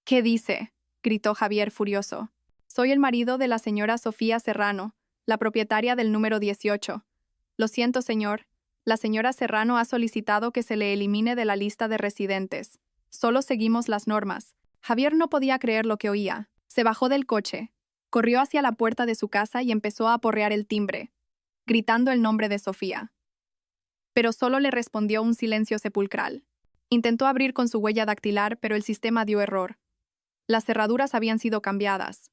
«¿Qué dice?», gritó Javier furioso. «Soy el marido de la señora Sofía Serrano, la propietaria del número 18. Lo siento, señor. La señora Serrano ha solicitado que se le elimine de la lista de residentes. Solo seguimos las normas». Javier no podía creer lo que oía. Se bajó del coche, corrió hacia la puerta de su casa y empezó a aporrear el timbre, gritando el nombre de Sofía. Pero solo le respondió un silencio sepulcral. Intentó abrir con su huella dactilar, pero el sistema dio error. Las cerraduras habían sido cambiadas.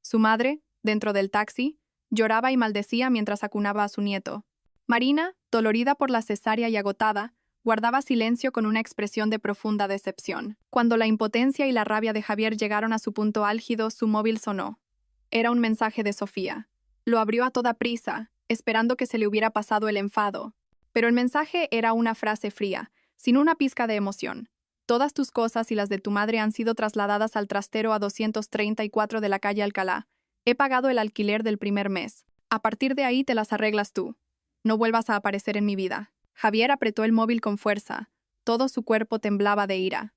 Su madre, dentro del taxi, lloraba y maldecía mientras acunaba a su nieto. Marina, dolorida por la cesárea y agotada, guardaba silencio con una expresión de profunda decepción. Cuando la impotencia y la rabia de Javier llegaron a su punto álgido, su móvil sonó. Era un mensaje de Sofía. Lo abrió a toda prisa, esperando que se le hubiera pasado el enfado. Pero el mensaje era una frase fría, sin una pizca de emoción. «Todas tus cosas y las de tu madre han sido trasladadas al trastero a 234 de la calle Alcalá. He pagado el alquiler del primer mes. A partir de ahí te las arreglas tú. No vuelvas a aparecer en mi vida». Javier apretó el móvil con fuerza. Todo su cuerpo temblaba de ira.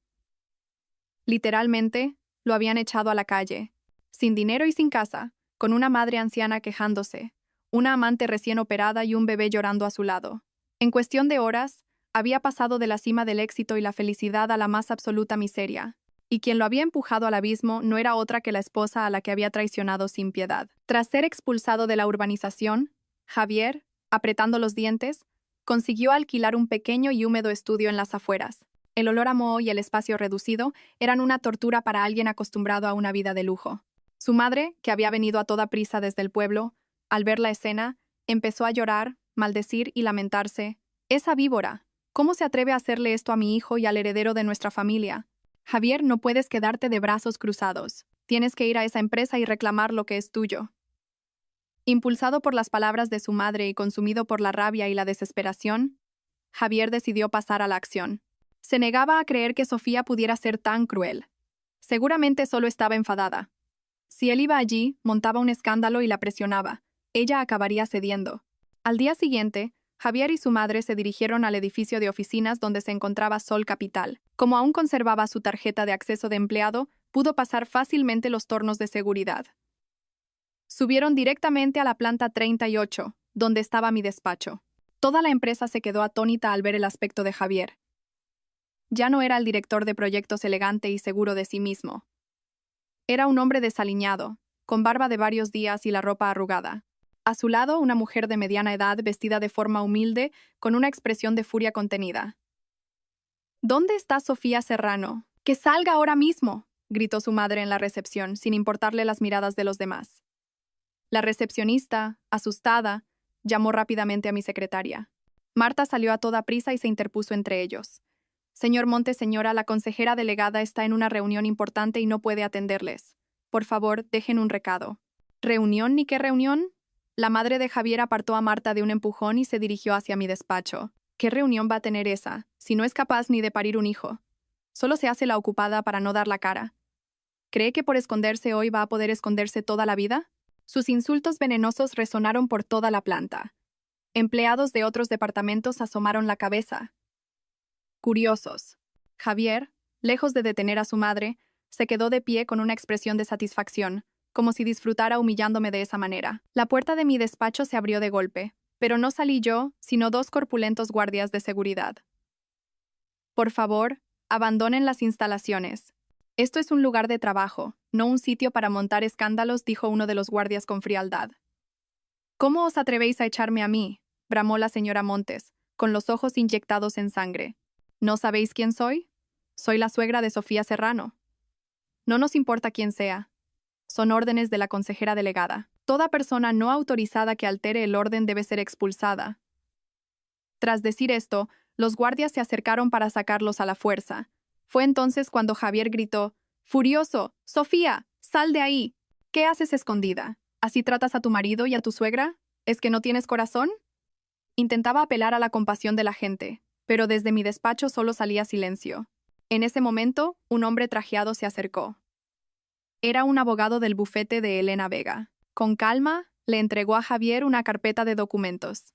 Literalmente, lo habían echado a la calle. Sin dinero y sin casa, con una madre anciana quejándose, una amante recién operada y un bebé llorando a su lado. En cuestión de horas, había pasado de la cima del éxito y la felicidad a la más absoluta miseria. Y quien lo había empujado al abismo no era otra que la esposa a la que había traicionado sin piedad. Tras ser expulsado de la urbanización, Javier, apretando los dientes, Consiguió alquilar un pequeño y húmedo estudio en las afueras. El olor a moho y el espacio reducido eran una tortura para alguien acostumbrado a una vida de lujo. Su madre, que había venido a toda prisa desde el pueblo, al ver la escena, empezó a llorar, maldecir y lamentarse. «Esa víbora, ¿cómo se atreve a hacerle esto a mi hijo y al heredero de nuestra familia? Javier, no puedes quedarte de brazos cruzados. Tienes que ir a esa empresa y reclamar lo que es tuyo». Impulsado por las palabras de su madre y consumido por la rabia y la desesperación, Javier decidió pasar a la acción. Se negaba a creer que Sofía pudiera ser tan cruel. Seguramente solo estaba enfadada. Si él iba allí, montaba un escándalo y la presionaba. Ella acabaría cediendo. Al día siguiente, Javier y su madre se dirigieron al edificio de oficinas donde se encontraba Sol Capital. Como aún conservaba su tarjeta de acceso de empleado, pudo pasar fácilmente los tornos de seguridad. Subieron directamente a la planta 38, donde estaba mi despacho. Toda la empresa se quedó atónita al ver el aspecto de Javier. Ya no era el director de proyectos elegante y seguro de sí mismo. Era un hombre desaliñado, con barba de varios días y la ropa arrugada. A su lado, una mujer de mediana edad vestida de forma humilde, con una expresión de furia contenida. «¿Dónde está Sofía Serrano? ¡Que salga ahora mismo!», gritó su madre en la recepción, sin importarle las miradas de los demás. La recepcionista, asustada, llamó rápidamente a mi secretaria. Marta salió a toda prisa y se interpuso entre ellos. «Señor Montes, señora, la consejera delegada está en una reunión importante y no puede atenderles. Por favor, dejen un recado». «¿Reunión ni qué reunión?». La madre de Javier apartó a Marta de un empujón y se dirigió hacia mi despacho. «¿Qué reunión va a tener esa, si no es capaz ni de parir un hijo? Solo se hace la ocupada para no dar la cara. ¿Cree que por esconderse hoy va a poder esconderse toda la vida?». Sus insultos venenosos resonaron por toda la planta. Empleados de otros departamentos asomaron la cabeza. Curiosos. Javier, lejos de detener a su madre, se quedó de pie con una expresión de satisfacción, como si disfrutara humillándome de esa manera. La puerta de mi despacho se abrió de golpe, pero no salí yo, sino dos corpulentos guardias de seguridad. «Por favor, abandonen las instalaciones. Esto es un lugar de trabajo, no un sitio para montar escándalos», dijo uno de los guardias con frialdad. «¿Cómo os atrevéis a echarme a mí?», bramó la señora Montes, con los ojos inyectados en sangre. «¿No sabéis quién soy? Soy la suegra de Sofía Serrano». «No nos importa quién sea. Son órdenes de la consejera delegada. Toda persona no autorizada que altere el orden debe ser expulsada». Tras decir esto, los guardias se acercaron para sacarlos a la fuerza. Fue entonces cuando Javier gritó: «¡Furioso! ¡Sofía! ¡Sal de ahí! ¿Qué haces escondida? ¿Así tratas a tu marido y a tu suegra? ¿Es que no tienes corazón?». Intentaba apelar a la compasión de la gente, pero desde mi despacho solo salía silencio. En ese momento, un hombre trajeado se acercó. Era un abogado del bufete de Elena Vega. Con calma, le entregó a Javier una carpeta de documentos.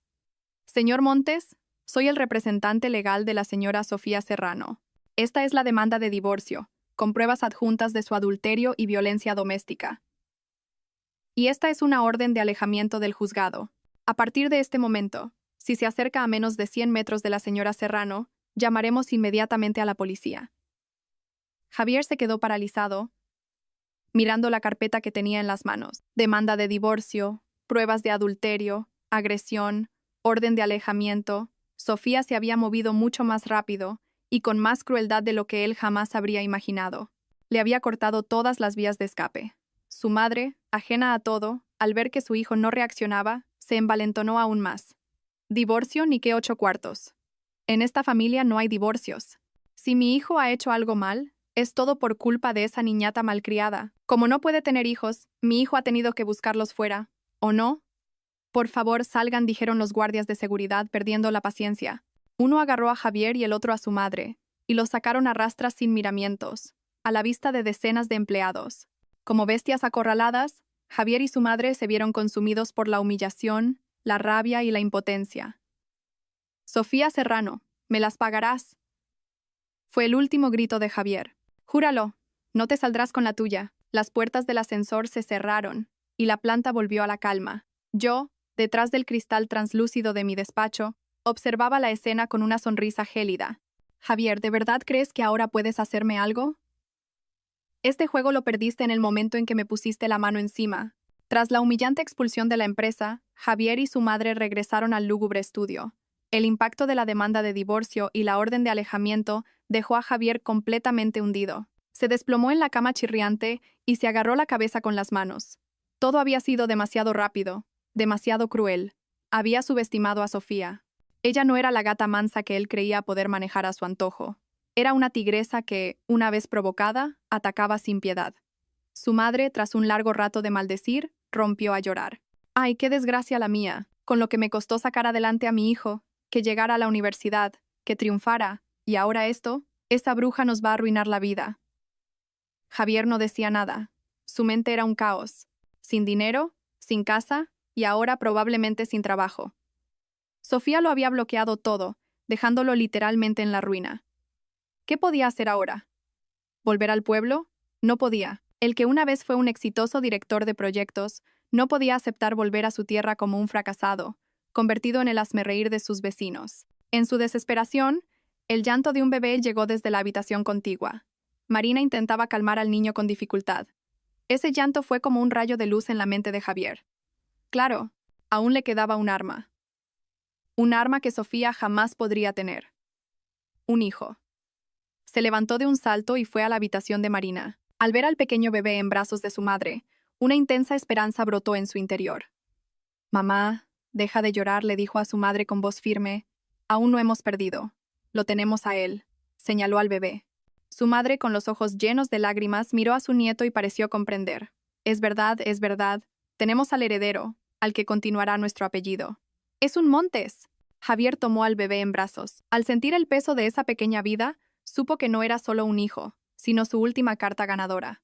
«Señor Montes, soy el representante legal de la señora Sofía Serrano. Esta es la demanda de divorcio, con pruebas adjuntas de su adulterio y violencia doméstica. Y esta es una orden de alejamiento del juzgado. A partir de este momento, si se acerca a menos de 100 metros de la señora Serrano, llamaremos inmediatamente a la policía». Javier se quedó paralizado, mirando la carpeta que tenía en las manos. Demanda de divorcio, pruebas de adulterio, agresión, orden de alejamiento. Sofía se había movido mucho más rápido y con más crueldad de lo que él jamás habría imaginado. Le había cortado todas las vías de escape. Su madre, ajena a todo, al ver que su hijo no reaccionaba, se envalentonó aún más. «Divorcio ni qué 8 cuartos. En esta familia no hay divorcios. Si mi hijo ha hecho algo mal, es todo por culpa de esa niñata malcriada. Como no puede tener hijos, mi hijo ha tenido que buscarlos fuera. ¿O no?». «Por favor, salgan», dijeron los guardias de seguridad, perdiendo la paciencia. Uno agarró a Javier y el otro a su madre, y los sacaron a rastras sin miramientos, a la vista de decenas de empleados. Como bestias acorraladas, Javier y su madre se vieron consumidos por la humillación, la rabia y la impotencia. «Sofía Serrano, me las pagarás», fue el último grito de Javier. «Júralo, no te saldrás con la tuya». Las puertas del ascensor se cerraron, y la planta volvió a la calma. Yo, detrás del cristal translúcido de mi despacho, observaba la escena con una sonrisa gélida. «Javier, ¿de verdad crees que ahora puedes hacerme algo? Este juego lo perdiste en el momento en que me pusiste la mano encima». Tras la humillante expulsión de la empresa, Javier y su madre regresaron al lúgubre estudio. El impacto de la demanda de divorcio y la orden de alejamiento dejó a Javier completamente hundido. Se desplomó en la cama chirriante y se agarró la cabeza con las manos. Todo había sido demasiado rápido, demasiado cruel. Había subestimado a Sofía. Ella no era la gata mansa que él creía poder manejar a su antojo. Era una tigresa que, una vez provocada, atacaba sin piedad. Su madre, tras un largo rato de maldecir, rompió a llorar. «Ay, qué desgracia la mía, con lo que me costó sacar adelante a mi hijo, que llegara a la universidad, que triunfara, y ahora esto, esa bruja nos va a arruinar la vida». Javier no decía nada. Su mente era un caos. Sin dinero, sin casa, y ahora probablemente sin trabajo. Sofía lo había bloqueado todo, dejándolo literalmente en la ruina. ¿Qué podía hacer ahora? ¿Volver al pueblo? No podía. El que una vez fue un exitoso director de proyectos, no podía aceptar volver a su tierra como un fracasado, convertido en el hazmerreír de sus vecinos. En su desesperación, el llanto de un bebé llegó desde la habitación contigua. Marina intentaba calmar al niño con dificultad. Ese llanto fue como un rayo de luz en la mente de Javier. Claro, aún le quedaba un arma. Un arma que Sofía jamás podría tener. Un hijo. Se levantó de un salto y fue a la habitación de Marina. Al ver al pequeño bebé en brazos de su madre, una intensa esperanza brotó en su interior. «Mamá, deja de llorar», le dijo a su madre con voz firme. «Aún no hemos perdido. Lo tenemos a él», señaló al bebé. Su madre, con los ojos llenos de lágrimas, miró a su nieto y pareció comprender. Es verdad, tenemos al heredero, al que continuará nuestro apellido. ¡Es un Montes!». Javier tomó al bebé en brazos. Al sentir el peso de esa pequeña vida, supo que no era solo un hijo, sino su última carta ganadora.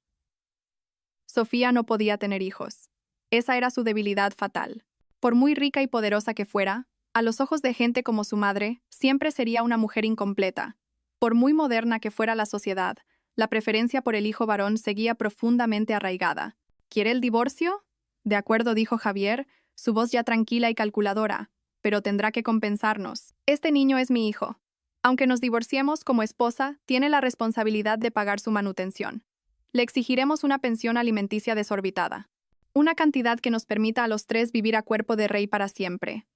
Sofía no podía tener hijos. Esa era su debilidad fatal. Por muy rica y poderosa que fuera, a los ojos de gente como su madre, siempre sería una mujer incompleta. Por muy moderna que fuera la sociedad, la preferencia por el hijo varón seguía profundamente arraigada. ¿Quiere el divorcio? De acuerdo, dijo Javier, su voz ya tranquila y calculadora, pero tendrá que compensarnos. Este niño es mi hijo. Aunque nos divorciemos, como esposa, tiene la responsabilidad de pagar su manutención. Le exigiremos una pensión alimenticia desorbitada. Una cantidad que nos permita a los tres vivir a cuerpo de rey para siempre.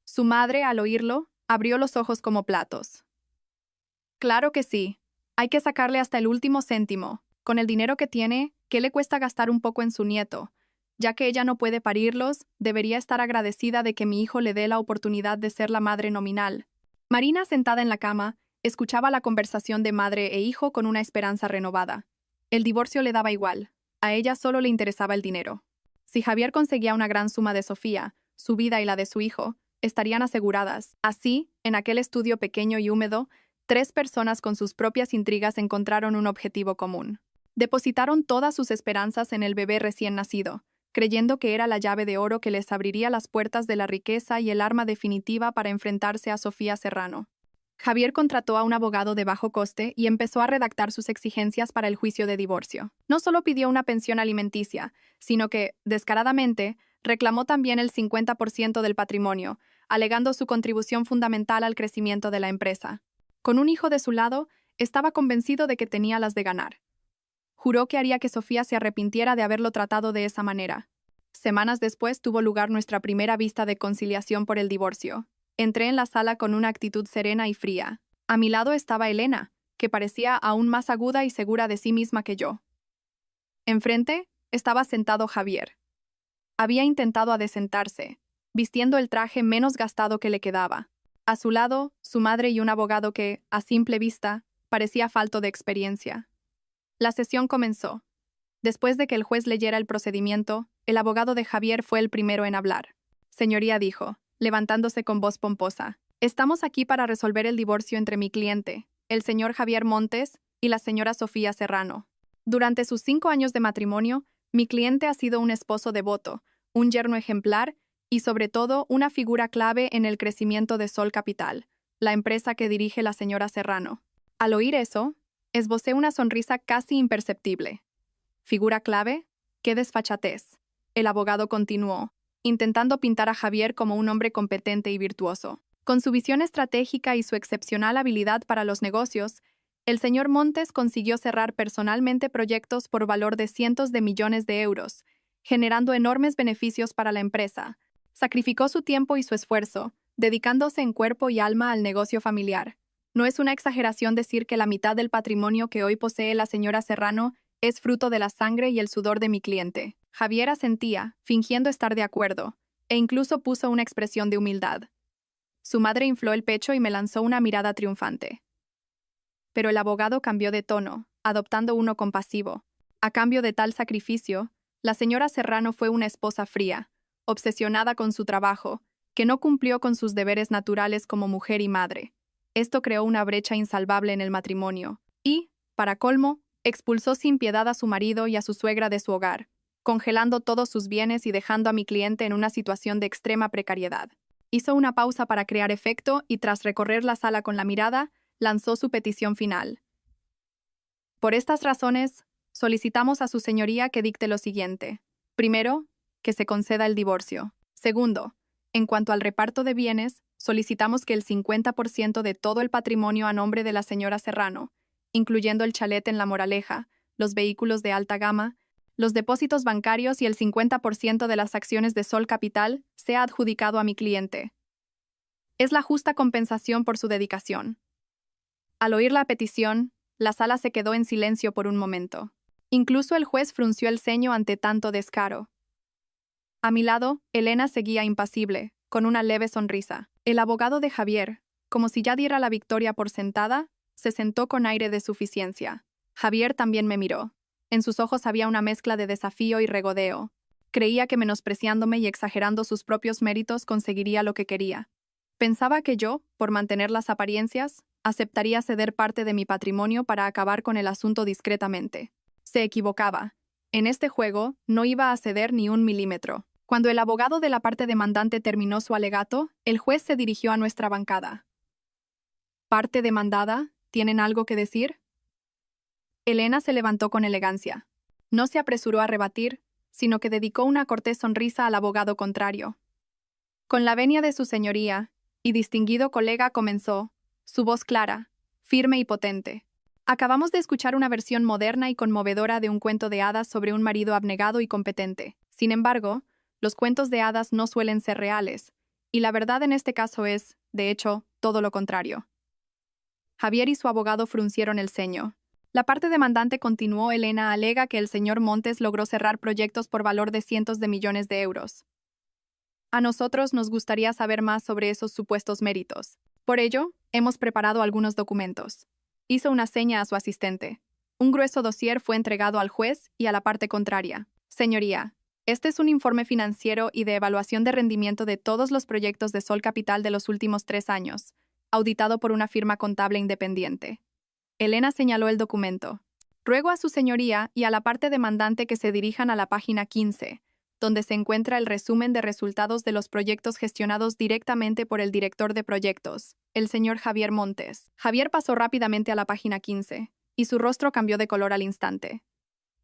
Su madre, al oírlo, abrió los ojos como platos. Claro que sí. Hay que sacarle hasta el último céntimo. Con el dinero que tiene, ¿qué le cuesta gastar un poco en su nieto? Ya que ella no puede parirlos, debería estar agradecida de que mi hijo le dé la oportunidad de ser la madre nominal. Marina, sentada en la cama, escuchaba la conversación de madre e hijo con una esperanza renovada. El divorcio le daba igual. A ella solo le interesaba el dinero. Si Javier conseguía una gran suma de Sofía, su vida y la de su hijo, estarían aseguradas. Así, en aquel estudio pequeño y húmedo, 3 personas con sus propias intrigas encontraron un objetivo común. Depositaron todas sus esperanzas en el bebé recién nacido, creyendo que era la llave de oro que les abriría las puertas de la riqueza y el arma definitiva para enfrentarse a Sofía Serrano. Javier contrató a un abogado de bajo coste y empezó a redactar sus exigencias para el juicio de divorcio. No solo pidió una pensión alimenticia, sino que, descaradamente, reclamó también el 50% del patrimonio, alegando su contribución fundamental al crecimiento de la empresa. Con un hijo de su lado, estaba convencido de que tenía las de ganar. Juró que haría que Sofía se arrepintiera de haberlo tratado de esa manera. Semanas después tuvo lugar nuestra primera vista de conciliación por el divorcio. Entré en la sala con una actitud serena y fría. A mi lado estaba Elena, que parecía aún más aguda y segura de sí misma que yo. Enfrente estaba sentado Javier. Había intentado adecentarse, vistiendo el traje menos gastado que le quedaba. A su lado, su madre y un abogado que, a simple vista, parecía falto de experiencia. La sesión comenzó. Después de que el juez leyera el procedimiento, el abogado de Javier fue el primero en hablar. «Señoría», dijo, levantándose con voz pomposa, «estamos aquí para resolver el divorcio entre mi cliente, el señor Javier Montes, y la señora Sofía Serrano. Durante sus 5 años de matrimonio, mi cliente ha sido un esposo devoto, un yerno ejemplar y, sobre todo, una figura clave en el crecimiento de Sol Capital, la empresa que dirige la señora Serrano». Al oír eso, esbocé una sonrisa casi imperceptible. «¿Figura clave? ¡Qué desfachatez!». El abogado continuó, intentando pintar a Javier como un hombre competente y virtuoso. Con su visión estratégica y su excepcional habilidad para los negocios, el señor Montes consiguió cerrar personalmente proyectos por valor de cientos de millones de euros, generando enormes beneficios para la empresa. Sacrificó su tiempo y su esfuerzo, dedicándose en cuerpo y alma al negocio familiar. No es una exageración decir que la mitad del patrimonio que hoy posee la señora Serrano es fruto de la sangre y el sudor de mi cliente. Javier asentía, fingiendo estar de acuerdo, e incluso puso una expresión de humildad. Su madre infló el pecho y me lanzó una mirada triunfante. Pero el abogado cambió de tono, adoptando uno compasivo. A cambio de tal sacrificio, la señora Serrano fue una esposa fría, obsesionada con su trabajo, que no cumplió con sus deberes naturales como mujer y madre. Esto creó una brecha insalvable en el matrimonio y, para colmo, expulsó sin piedad a su marido y a su suegra de su hogar, congelando todos sus bienes y dejando a mi cliente en una situación de extrema precariedad. Hizo una pausa para crear efecto y, tras recorrer la sala con la mirada, lanzó su petición final. Por estas razones, solicitamos a su señoría que dicte lo siguiente. Primero, que se conceda el divorcio. Segundo, en cuanto al reparto de bienes, solicitamos que el 50% de todo el patrimonio a nombre de la señora Serrano, incluyendo el chalet en La Moraleja, los vehículos de alta gama, los depósitos bancarios y el 50% de las acciones de Sol Capital, sea adjudicado a mi cliente. Es la justa compensación por su dedicación. Al oír la petición, la sala se quedó en silencio por un momento. Incluso el juez frunció el ceño ante tanto descaro. A mi lado, Elena seguía impasible, con una leve sonrisa. El abogado de Javier, como si ya diera la victoria por sentada, se sentó con aire de suficiencia. Javier también me miró. En sus ojos había una mezcla de desafío y regodeo. Creía que menospreciándome y exagerando sus propios méritos conseguiría lo que quería. Pensaba que yo, por mantener las apariencias, aceptaría ceder parte de mi patrimonio para acabar con el asunto discretamente. Se equivocaba. En este juego no iba a ceder ni un milímetro. Cuando el abogado de la parte demandante terminó su alegato, el juez se dirigió a nuestra bancada. ¿Parte demandada? ¿Tienen algo que decir? Elena se levantó con elegancia. No se apresuró a rebatir, sino que dedicó una cortés sonrisa al abogado contrario. Con la venia de su señoría, y distinguido colega comenzó, su voz clara, firme y potente. Acabamos de escuchar una versión moderna y conmovedora de un cuento de hadas sobre un marido abnegado y competente. Sin embargo, los cuentos de hadas no suelen ser reales, y la verdad en este caso es, de hecho, todo lo contrario. Javier y su abogado fruncieron el ceño. La parte demandante continuó. Elena alega que el señor Montes logró cerrar proyectos por valor de cientos de millones de euros. A nosotros nos gustaría saber más sobre esos supuestos méritos. Por ello, hemos preparado algunos documentos. Hizo una seña a su asistente. Un grueso dossier fue entregado al juez y a la parte contraria. Señoría, este es un informe financiero y de evaluación de rendimiento de todos los proyectos de Sol Capital de los últimos 3 años, auditado por una firma contable independiente. Elena señaló el documento. Ruego a su señoría y a la parte demandante que se dirijan a la página 15, donde se encuentra el resumen de resultados de los proyectos gestionados directamente por el director de proyectos, el señor Javier Montes. Javier pasó rápidamente a la página 15, y su rostro cambió de color al instante.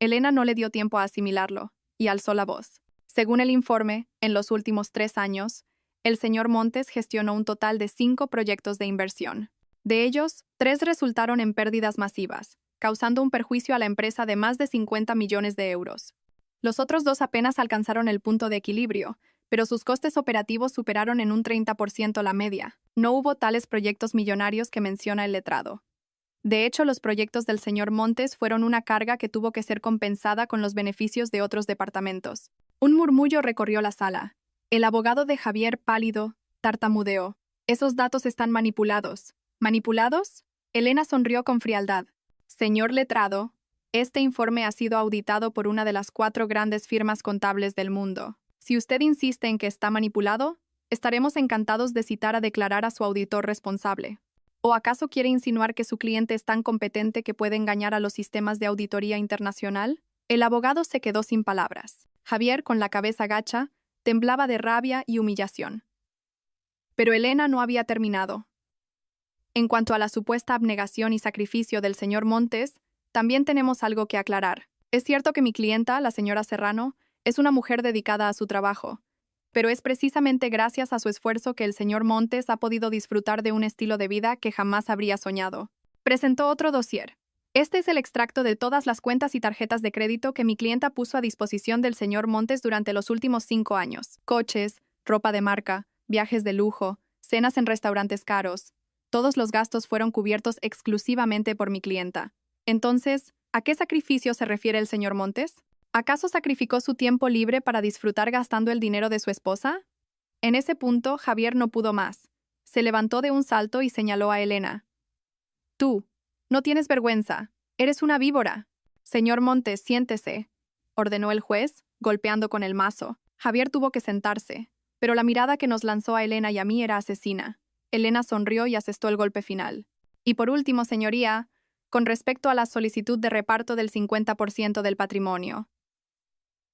Elena no le dio tiempo a asimilarlo, y alzó la voz. Según el informe, en los últimos 3 años, el señor Montes gestionó un total de 5 proyectos de inversión. De ellos, 3 resultaron en pérdidas masivas, causando un perjuicio a la empresa de más de 50 millones de euros. Los otros 2 apenas alcanzaron el punto de equilibrio, pero sus costes operativos superaron en un 30% la media. No hubo tales proyectos millonarios que menciona el letrado. De hecho, los proyectos del señor Montes fueron una carga que tuvo que ser compensada con los beneficios de otros departamentos. Un murmullo recorrió la sala. El abogado de Javier, pálido, tartamudeó. Esos datos están manipulados. ¿Manipulados? Elena sonrió con frialdad. Señor letrado, este informe ha sido auditado por una de las 4 grandes firmas contables del mundo. Si usted insiste en que está manipulado, estaremos encantados de citar a declarar a su auditor responsable. ¿O acaso quiere insinuar que su cliente es tan competente que puede engañar a los sistemas de auditoría internacional? El abogado se quedó sin palabras. Javier, con la cabeza gacha, temblaba de rabia y humillación. Pero Elena no había terminado. En cuanto a la supuesta abnegación y sacrificio del señor Montes, también tenemos algo que aclarar. Es cierto que mi clienta, la señora Serrano, es una mujer dedicada a su trabajo, pero es precisamente gracias a su esfuerzo que el señor Montes ha podido disfrutar de un estilo de vida que jamás habría soñado. Presentó otro dossier. Este es el extracto de todas las cuentas y tarjetas de crédito que mi clienta puso a disposición del señor Montes durante los últimos 5 años. Coches, ropa de marca, viajes de lujo, cenas en restaurantes caros. Todos los gastos fueron cubiertos exclusivamente por mi clienta. Entonces, ¿a qué sacrificio se refiere el señor Montes? ¿Acaso sacrificó su tiempo libre para disfrutar gastando el dinero de su esposa? En ese punto, Javier no pudo más. Se levantó de un salto y señaló a Elena. Tú, no tienes vergüenza. Eres una víbora. Señor Montes, siéntese, ordenó el juez, golpeando con el mazo. Javier tuvo que sentarse, pero la mirada que nos lanzó a Elena y a mí era asesina. Elena sonrió y asestó el golpe final. Y por último, señoría, con respecto a la solicitud de reparto del 50% del patrimonio.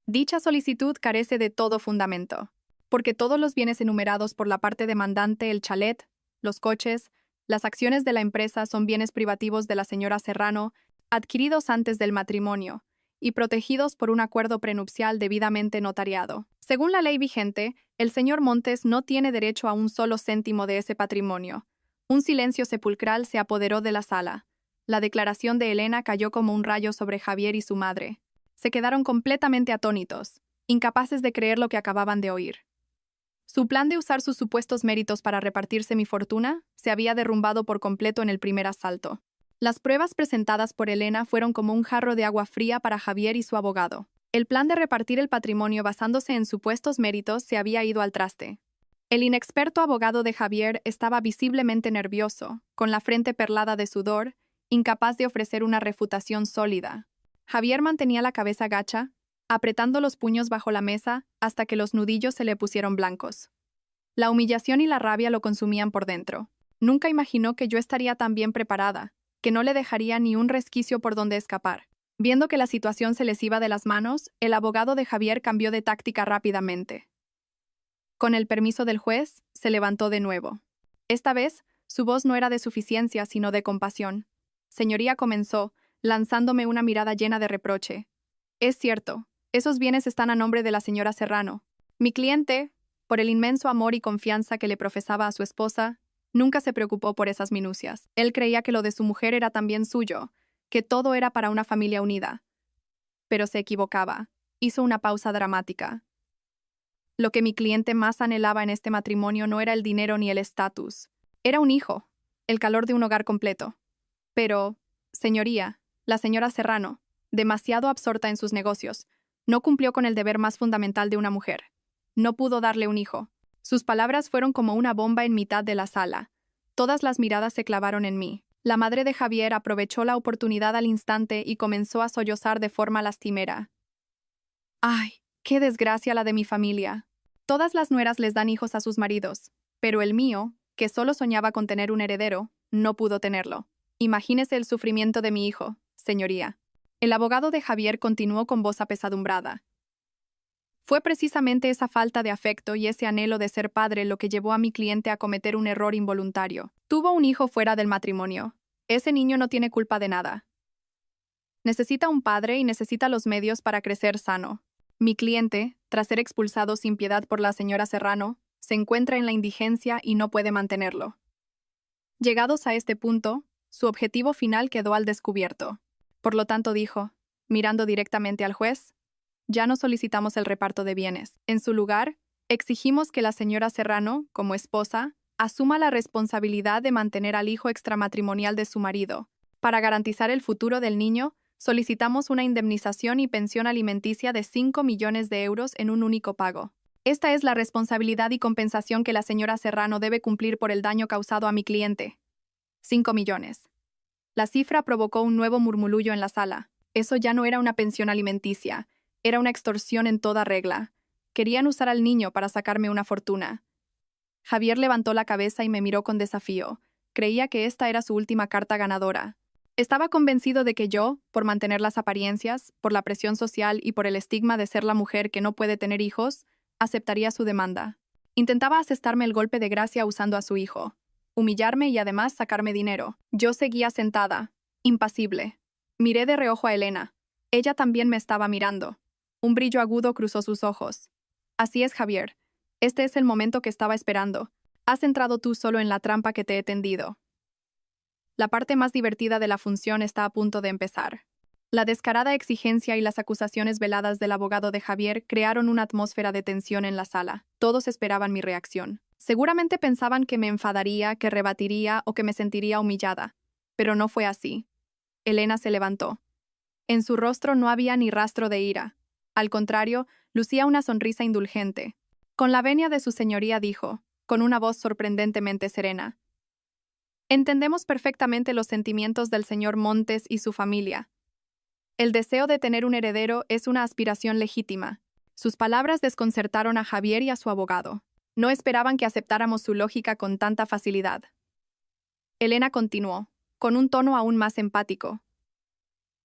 Dicha solicitud carece de todo fundamento, porque todos los bienes enumerados por la parte demandante, el chalet, los coches, las acciones de la empresa son bienes privativos de la señora Serrano, adquiridos antes del matrimonio y protegidos por un acuerdo prenupcial debidamente notariado. Según la ley vigente, el señor Montes no tiene derecho a un solo céntimo de ese patrimonio. Un silencio sepulcral se apoderó de la sala. La declaración de Elena cayó como un rayo sobre Javier y su madre. Se quedaron completamente atónitos, incapaces de creer lo que acababan de oír. Su plan de usar sus supuestos méritos para repartirse mi fortuna se había derrumbado por completo en el primer asalto. Las pruebas presentadas por Elena fueron como un jarro de agua fría para Javier y su abogado. El plan de repartir el patrimonio basándose en supuestos méritos se había ido al traste. El inexperto abogado de Javier estaba visiblemente nervioso, con la frente perlada de sudor, incapaz de ofrecer una refutación sólida. Javier mantenía la cabeza gacha, apretando los puños bajo la mesa hasta que los nudillos se le pusieron blancos. La humillación y la rabia lo consumían por dentro. Nunca imaginó que yo estaría tan bien preparada, que no le dejaría ni un resquicio por donde escapar. Viendo que la situación se les iba de las manos, el abogado de Javier cambió de táctica rápidamente. Con el permiso del juez, se levantó de nuevo. Esta vez, su voz no era de suficiencia, sino de compasión. Señoría, comenzó, lanzándome una mirada llena de reproche. Es cierto, esos bienes están a nombre de la señora Serrano. Mi cliente, por el inmenso amor y confianza que le profesaba a su esposa, nunca se preocupó por esas minucias. Él creía que lo de su mujer era también suyo, que todo era para una familia unida. Pero se equivocaba. Hizo una pausa dramática. Lo que mi cliente más anhelaba en este matrimonio no era el dinero ni el estatus. Era un hijo, el calor de un hogar completo. Pero, señoría, la señora Serrano, demasiado absorta en sus negocios, no cumplió con el deber más fundamental de una mujer. No pudo darle un hijo. Sus palabras fueron como una bomba en mitad de la sala. Todas las miradas se clavaron en mí. La madre de Javier aprovechó la oportunidad al instante y comenzó a sollozar de forma lastimera. ¡Ay, qué desgracia la de mi familia! Todas las nueras les dan hijos a sus maridos, pero el mío, que solo soñaba con tener un heredero, no pudo tenerlo. Imagínese el sufrimiento de mi hijo, señoría. El abogado de Javier continuó con voz apesadumbrada. Fue precisamente esa falta de afecto y ese anhelo de ser padre lo que llevó a mi cliente a cometer un error involuntario. Tuvo un hijo fuera del matrimonio. Ese niño no tiene culpa de nada. Necesita un padre y necesita los medios para crecer sano. Mi cliente, tras ser expulsado sin piedad por la señora Serrano, se encuentra en la indigencia y no puede mantenerlo. Llegados a este punto, su objetivo final quedó al descubierto. Por lo tanto dijo, mirando directamente al juez, ya no solicitamos el reparto de bienes. En su lugar, exigimos que la señora Serrano, como esposa, asuma la responsabilidad de mantener al hijo extramatrimonial de su marido. Para garantizar el futuro del niño, solicitamos una indemnización y pensión alimenticia de 5 millones de euros en un único pago. Esta es la responsabilidad y compensación que la señora Serrano debe cumplir por el daño causado a mi cliente. 5 millones. La cifra provocó un nuevo murmullo en la sala. Eso ya no era una pensión alimenticia, era una extorsión en toda regla. Querían usar al niño para sacarme una fortuna. Javier levantó la cabeza y me miró con desafío. Creía que esta era su última carta ganadora. Estaba convencido de que yo, por mantener las apariencias, por la presión social y por el estigma de ser la mujer que no puede tener hijos, aceptaría su demanda. Intentaba asestarme el golpe de gracia usando a su hijo, humillarme y además sacarme dinero. Yo seguía sentada, impasible. Miré de reojo a Elena. Ella también me estaba mirando. Un brillo agudo cruzó sus ojos. Así es, Javier. Este es el momento que estaba esperando. Has entrado tú solo en la trampa que te he tendido. La parte más divertida de la función está a punto de empezar. La descarada exigencia y las acusaciones veladas del abogado de Javier crearon una atmósfera de tensión en la sala. Todos esperaban mi reacción. Seguramente pensaban que me enfadaría, que rebatiría o que me sentiría humillada. Pero no fue así. Elena se levantó. En su rostro no había ni rastro de ira. Al contrario, lucía una sonrisa indulgente. Con la venia de su señoría dijo, con una voz sorprendentemente serena: «Entendemos perfectamente los sentimientos del señor Montes y su familia. El deseo de tener un heredero es una aspiración legítima». Sus palabras desconcertaron a Javier y a su abogado. No esperaban que aceptáramos su lógica con tanta facilidad. Elena continuó, con un tono aún más empático: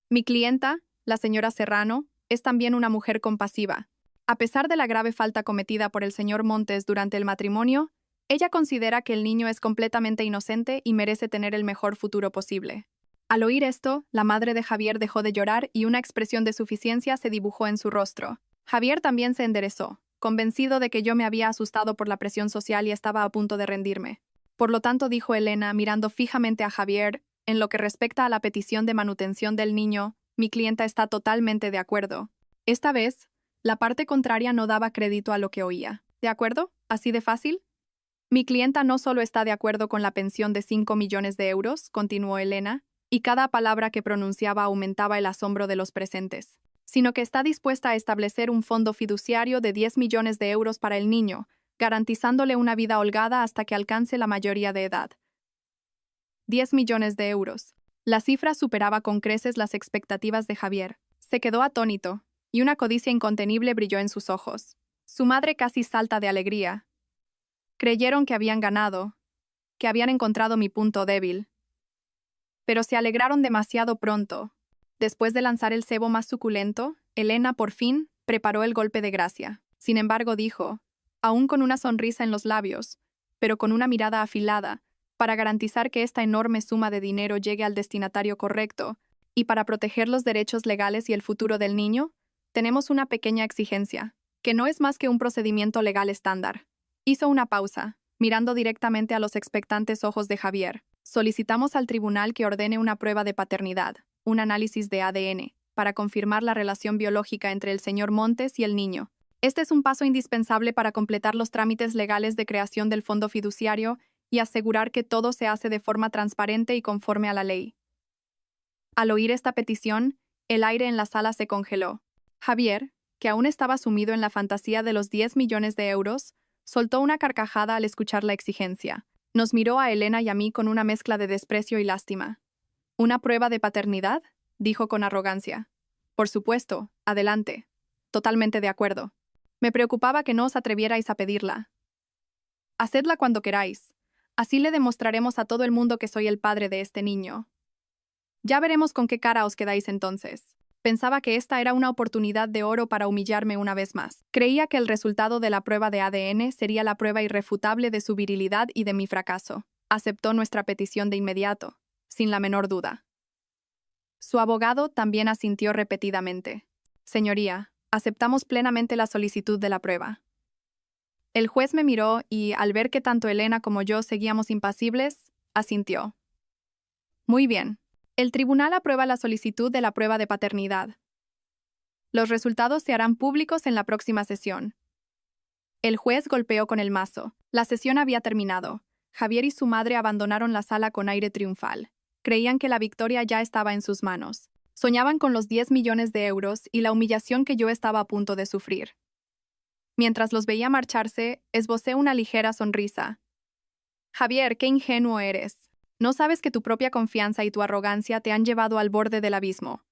«Mi clienta, la señora Serrano, es también una mujer compasiva. A pesar de la grave falta cometida por el señor Montes durante el matrimonio, ella considera que el niño es completamente inocente y merece tener el mejor futuro posible». Al oír esto, la madre de Javier dejó de llorar y una expresión de suficiencia se dibujó en su rostro. Javier también se enderezó, convencido de que yo me había asustado por la presión social y estaba a punto de rendirme. Por lo tanto, dijo Elena, mirando fijamente a Javier, en lo que respecta a la petición de manutención del niño, mi clienta está totalmente de acuerdo. Esta vez, la parte contraria no daba crédito a lo que oía. ¿De acuerdo? ¿Así de fácil? Mi clienta no solo está de acuerdo con la pensión de 5 millones de euros, continuó Elena, y cada palabra que pronunciaba aumentaba el asombro de los presentes, sino que está dispuesta a establecer un fondo fiduciario de 10 millones de euros para el niño, garantizándole una vida holgada hasta que alcance la mayoría de edad. 10 millones de euros. La cifra superaba con creces las expectativas de Javier. Se quedó atónito, y una codicia incontenible brilló en sus ojos. Su madre casi salta de alegría. Creyeron que habían ganado, que habían encontrado mi punto débil. Pero se alegraron demasiado pronto. Después de lanzar el cebo más suculento, Elena, por fin, preparó el golpe de gracia. Sin embargo, dijo, aún con una sonrisa en los labios, pero con una mirada afilada, para garantizar que esta enorme suma de dinero llegue al destinatario correcto, y para proteger los derechos legales y el futuro del niño, tenemos una pequeña exigencia, que no es más que un procedimiento legal estándar. Hizo una pausa, mirando directamente a los expectantes ojos de Javier. Solicitamos al tribunal que ordene una prueba de paternidad, un análisis de ADN, para confirmar la relación biológica entre el señor Montes y el niño. Este es un paso indispensable para completar los trámites legales de creación del fondo fiduciario y asegurar que todo se hace de forma transparente y conforme a la ley. Al oír esta petición, el aire en la sala se congeló. Javier, que aún estaba sumido en la fantasía de los 10 millones de euros, soltó una carcajada al escuchar la exigencia. Nos miró a Elena y a mí con una mezcla de desprecio y lástima. ¿Una prueba de paternidad?, dijo con arrogancia. Por supuesto, adelante. Totalmente de acuerdo. Me preocupaba que no os atrevierais a pedirla. Hacedla cuando queráis. Así le demostraremos a todo el mundo que soy el padre de este niño. Ya veremos con qué cara os quedáis entonces. Pensaba que esta era una oportunidad de oro para humillarme una vez más. Creía que el resultado de la prueba de ADN sería la prueba irrefutable de su virilidad y de mi fracaso. Aceptó nuestra petición de inmediato, sin la menor duda. Su abogado también asintió repetidamente. Señoría, aceptamos plenamente la solicitud de la prueba. El juez me miró y, al ver que tanto Elena como yo seguíamos impasibles, asintió. Muy bien. El tribunal aprueba la solicitud de la prueba de paternidad. Los resultados se harán públicos en la próxima sesión. El juez golpeó con el mazo. La sesión había terminado. Javier y su madre abandonaron la sala con aire triunfal. Creían que la victoria ya estaba en sus manos. Soñaban con los 10 millones de euros y la humillación que yo estaba a punto de sufrir. Mientras los veía marcharse, esbocé una ligera sonrisa. Javier, qué ingenuo eres. No sabes que tu propia confianza y tu arrogancia te han llevado al borde del abismo.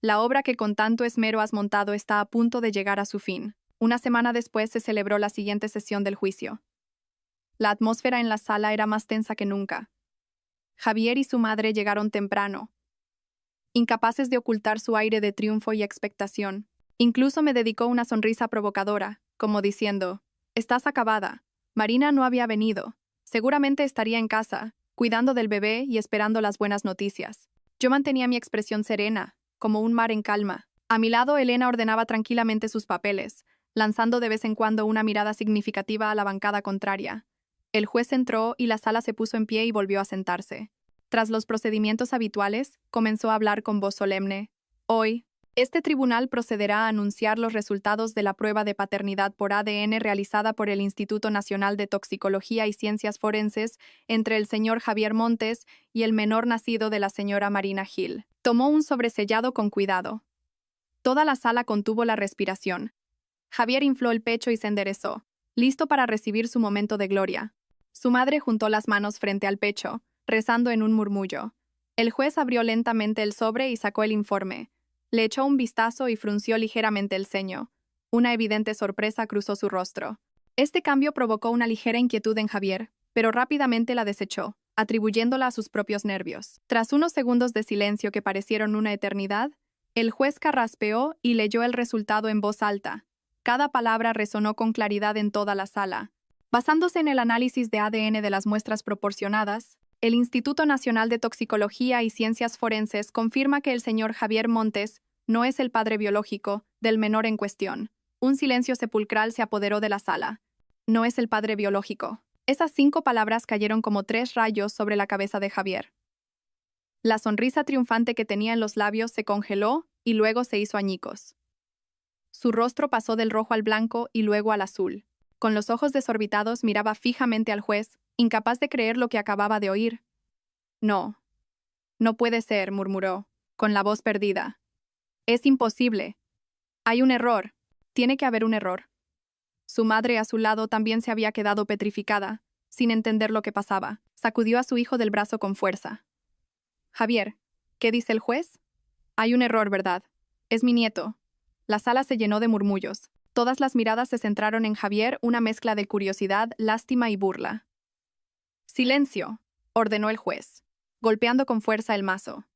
La obra que con tanto esmero has montado está a punto de llegar a su fin. Una semana después se celebró la siguiente sesión del juicio. La atmósfera en la sala era más tensa que nunca. Javier y su madre llegaron temprano, incapaces de ocultar su aire de triunfo y expectación. Incluso me dedicó una sonrisa provocadora, como diciendo, «Estás acabada». Marina no había venido. Seguramente estaría en casa, cuidando del bebé y esperando las buenas noticias. Yo mantenía mi expresión serena, como un mar en calma. A mi lado, Elena ordenaba tranquilamente sus papeles, lanzando de vez en cuando una mirada significativa a la bancada contraria. El juez entró y la sala se puso en pie y volvió a sentarse. Tras los procedimientos habituales, comenzó a hablar con voz solemne. Hoy, Este tribunal procederá a anunciar los resultados de la prueba de paternidad por ADN realizada por el Instituto Nacional de Toxicología y Ciencias Forenses entre el señor Javier Montes y el menor nacido de la señora Marina Gil. Tomó un sobresellado con cuidado. Toda la sala contuvo la respiración. Javier infló el pecho y se enderezó, listo para recibir su momento de gloria. Su madre juntó las manos frente al pecho, rezando en un murmullo. El juez abrió lentamente el sobre y sacó el informe. Le echó un vistazo y frunció ligeramente el ceño. Una evidente sorpresa cruzó su rostro. Este cambio provocó una ligera inquietud en Javier, pero rápidamente la desechó, atribuyéndola a sus propios nervios. Tras unos segundos de silencio que parecieron una eternidad, el juez carraspeó y leyó el resultado en voz alta. Cada palabra resonó con claridad en toda la sala. Basándose en el análisis de ADN de las muestras proporcionadas, el Instituto Nacional de Toxicología y Ciencias Forenses confirma que el señor Javier Montes no es el padre biológico del menor en cuestión. Un silencio sepulcral se apoderó de la sala. No es el padre biológico. Esas 5 palabras cayeron como 3 rayos sobre la cabeza de Javier. La sonrisa triunfante que tenía en los labios se congeló y luego se hizo añicos. Su rostro pasó del rojo al blanco y luego al azul. Con los ojos desorbitados miraba fijamente al juez, incapaz de creer lo que acababa de oír. No. No puede ser, murmuró, con la voz perdida. Es imposible. Hay un error. Tiene que haber un error. Su madre a su lado también se había quedado petrificada, sin entender lo que pasaba. Sacudió a su hijo del brazo con fuerza. Javier, ¿qué dice el juez? Hay un error, ¿verdad? Es mi nieto. La sala se llenó de murmullos. Todas las miradas se centraron en Javier, una mezcla de curiosidad, lástima y burla. Silencio, ordenó el juez, golpeando con fuerza el mazo.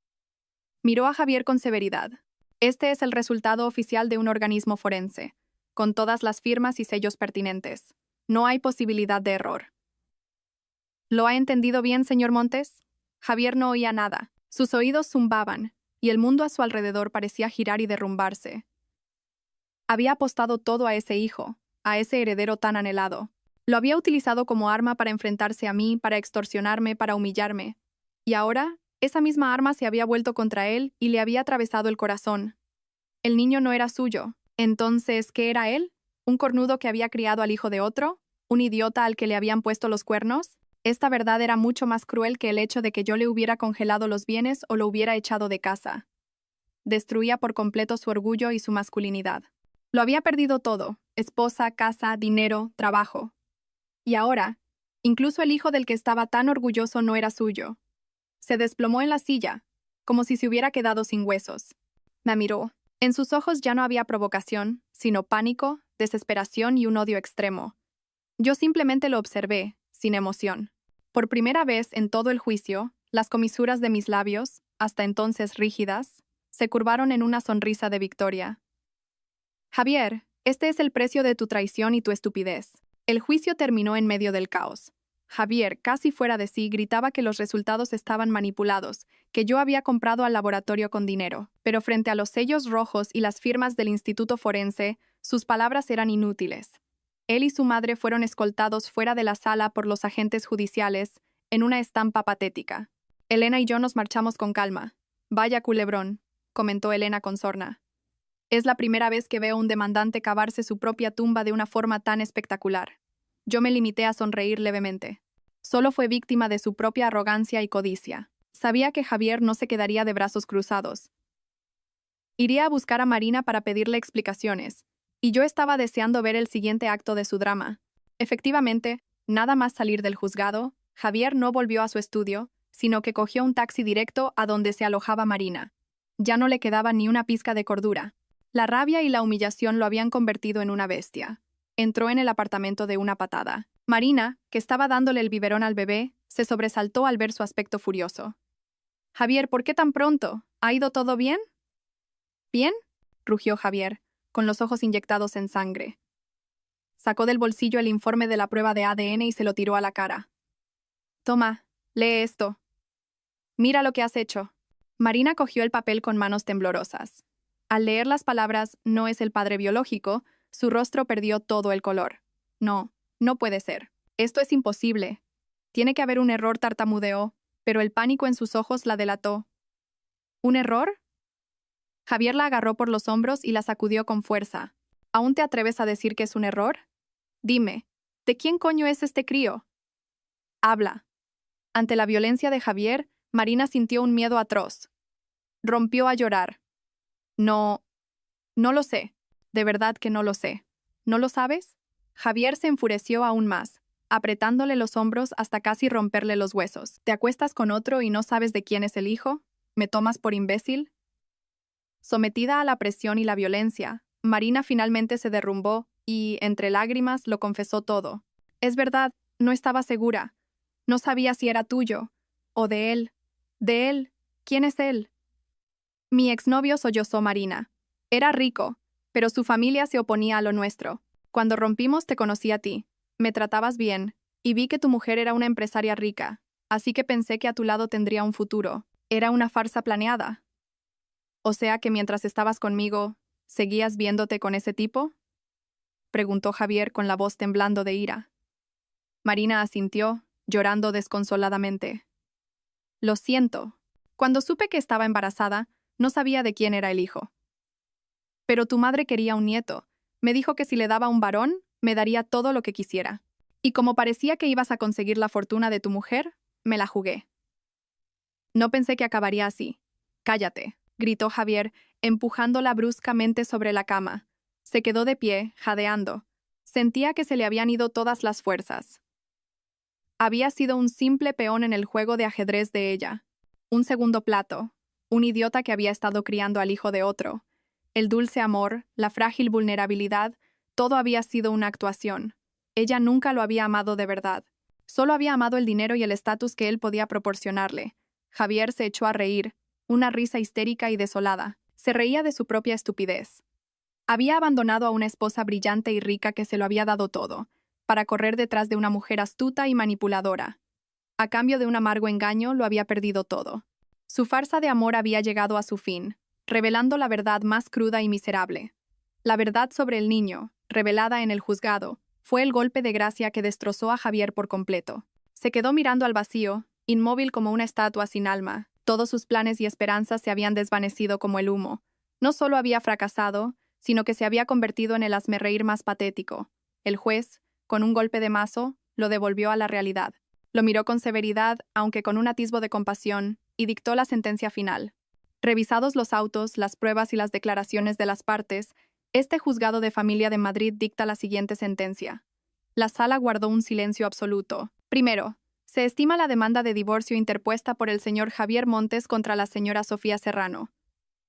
Miró a Javier con severidad. Este es el resultado oficial de un organismo forense, con todas las firmas y sellos pertinentes. No hay posibilidad de error. ¿Lo ha entendido bien, señor Montes? Javier no oía nada. Sus oídos zumbaban, y el mundo a su alrededor parecía girar y derrumbarse. Había apostado todo a ese hijo, a ese heredero tan anhelado. Lo había utilizado como arma para enfrentarse a mí, para extorsionarme, para humillarme. Y ahora, esa misma arma se había vuelto contra él y le había atravesado el corazón. El niño no era suyo. Entonces, ¿qué era él? ¿Un cornudo que había criado al hijo de otro? ¿Un idiota al que le habían puesto los cuernos? Esta verdad era mucho más cruel que el hecho de que yo le hubiera congelado los bienes o lo hubiera echado de casa. Destruía por completo su orgullo y su masculinidad. Lo había perdido todo: esposa, casa, dinero, trabajo. Y ahora, incluso el hijo del que estaba tan orgulloso no era suyo. Se desplomó en la silla, como si se hubiera quedado sin huesos. Me miró. En sus ojos ya no había provocación, sino pánico, desesperación y un odio extremo. Yo simplemente lo observé, sin emoción. Por primera vez en todo el juicio, las comisuras de mis labios, hasta entonces rígidas, se curvaron en una sonrisa de victoria. Javier, este es el precio de tu traición y tu estupidez. El juicio terminó en medio del caos. Javier, casi fuera de sí, gritaba que los resultados estaban manipulados, que yo había comprado al laboratorio con dinero. Pero frente a los sellos rojos y las firmas del Instituto Forense, sus palabras eran inútiles. Él y su madre fueron escoltados fuera de la sala por los agentes judiciales, en una estampa patética. Elena y yo nos marchamos con calma. Vaya culebrón, comentó Elena con sorna. Es la primera vez que veo a un demandante cavarse su propia tumba de una forma tan espectacular. Yo me limité a sonreír levemente. Solo fue víctima de su propia arrogancia y codicia. Sabía que Javier no se quedaría de brazos cruzados. Iría a buscar a Marina para pedirle explicaciones, y yo estaba deseando ver el siguiente acto de su drama. Efectivamente, nada más salir del juzgado, Javier no volvió a su estudio, sino que cogió un taxi directo a donde se alojaba Marina. Ya no le quedaba ni una pizca de cordura. La rabia y la humillación lo habían convertido en una bestia. Entró en el apartamento de una patada. Marina, que estaba dándole el biberón al bebé, se sobresaltó al ver su aspecto furioso. «Javier, ¿por qué tan pronto? ¿Ha ido todo bien?» «¿Bien?», rugió Javier, con los ojos inyectados en sangre. Sacó del bolsillo el informe de la prueba de ADN y se lo tiró a la cara. «Toma, lee esto. Mira lo que has hecho». Marina cogió el papel con manos temblorosas. Al leer las palabras «no es el padre biológico», su rostro perdió todo el color. «No, no puede ser. Esto es imposible. Tiene que haber un error», tartamudeó, pero el pánico en sus ojos la delató. «¿Un error?». Javier la agarró por los hombros y la sacudió con fuerza. ¿Aún te atreves a decir que es un error? Dime, ¿de quién coño es este crío? Habla. Ante la violencia de Javier, Marina sintió un miedo atroz. Rompió a llorar. No, no lo sé. De verdad que no lo sé. ¿No lo sabes? Javier se enfureció aún más, apretándole los hombros hasta casi romperle los huesos. ¿Te acuestas con otro y no sabes de quién es el hijo? ¿Me tomas por imbécil? Sometida a la presión y la violencia, Marina finalmente se derrumbó y, entre lágrimas, lo confesó todo. Es verdad, no estaba segura. No sabía si era tuyo. O de él. ¿De él? ¿Quién es él? Mi exnovio, sollozó Marina. Era rico, pero su familia se oponía a lo nuestro. Cuando rompimos te conocí a ti. Me tratabas bien, y vi que tu mujer era una empresaria rica, así que pensé que a tu lado tendría un futuro. Era una farsa planeada. O sea que mientras estabas conmigo, ¿seguías viéndote con ese tipo? Preguntó Javier con la voz temblando de ira. Marina asintió, llorando desconsoladamente. Lo siento. Cuando supe que estaba embarazada, no sabía de quién era el hijo. Pero tu madre quería un nieto. Me dijo que si le daba un varón, me daría todo lo que quisiera. Y como parecía que ibas a conseguir la fortuna de tu mujer, me la jugué. No pensé que acabaría así. Cállate, gritó Javier, empujándola bruscamente sobre la cama. Se quedó de pie, jadeando. Sentía que se le habían ido todas las fuerzas. Había sido un simple peón en el juego de ajedrez de ella. Un segundo plato. Un idiota que había estado criando al hijo de otro. El dulce amor, la frágil vulnerabilidad, todo había sido una actuación. Ella nunca lo había amado de verdad. Solo había amado el dinero y el estatus que él podía proporcionarle. Javier se echó a reír, una risa histérica y desolada. Se reía de su propia estupidez. Había abandonado a una esposa brillante y rica que se lo había dado todo, para correr detrás de una mujer astuta y manipuladora. A cambio de un amargo engaño, lo había perdido todo. Su farsa de amor había llegado a su fin, revelando la verdad más cruda y miserable. La verdad sobre el niño, revelada en el juzgado, fue el golpe de gracia que destrozó a Javier por completo. Se quedó mirando al vacío, inmóvil como una estatua sin alma. Todos sus planes y esperanzas se habían desvanecido como el humo. No solo había fracasado, sino que se había convertido en el hazmerreír más patético. El juez, con un golpe de mazo, lo devolvió a la realidad. Lo miró con severidad, aunque con un atisbo de compasión, y dictó la sentencia final. Revisados los autos, las pruebas y las declaraciones de las partes, este juzgado de familia de Madrid dicta la siguiente sentencia. La sala guardó un silencio absoluto. Primero, se estima la demanda de divorcio interpuesta por el señor Javier Montes contra la señora Sofía Serrano.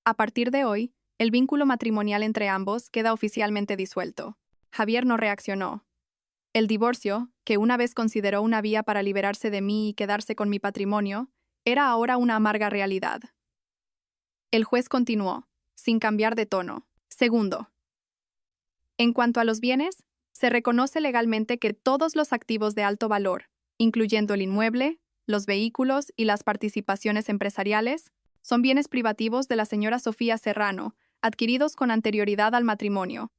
A partir de hoy, el vínculo matrimonial entre ambos queda oficialmente disuelto. Javier no reaccionó. El divorcio, que una vez consideró una vía para liberarse de mí y quedarse con mi patrimonio, era ahora una amarga realidad. El juez continuó, sin cambiar de tono. Segundo, en cuanto a los bienes, se reconoce legalmente que todos los activos de alto valor, incluyendo el inmueble, los vehículos y las participaciones empresariales, son bienes privativos de la señora Sofía Serrano, adquiridos con anterioridad al matrimonio.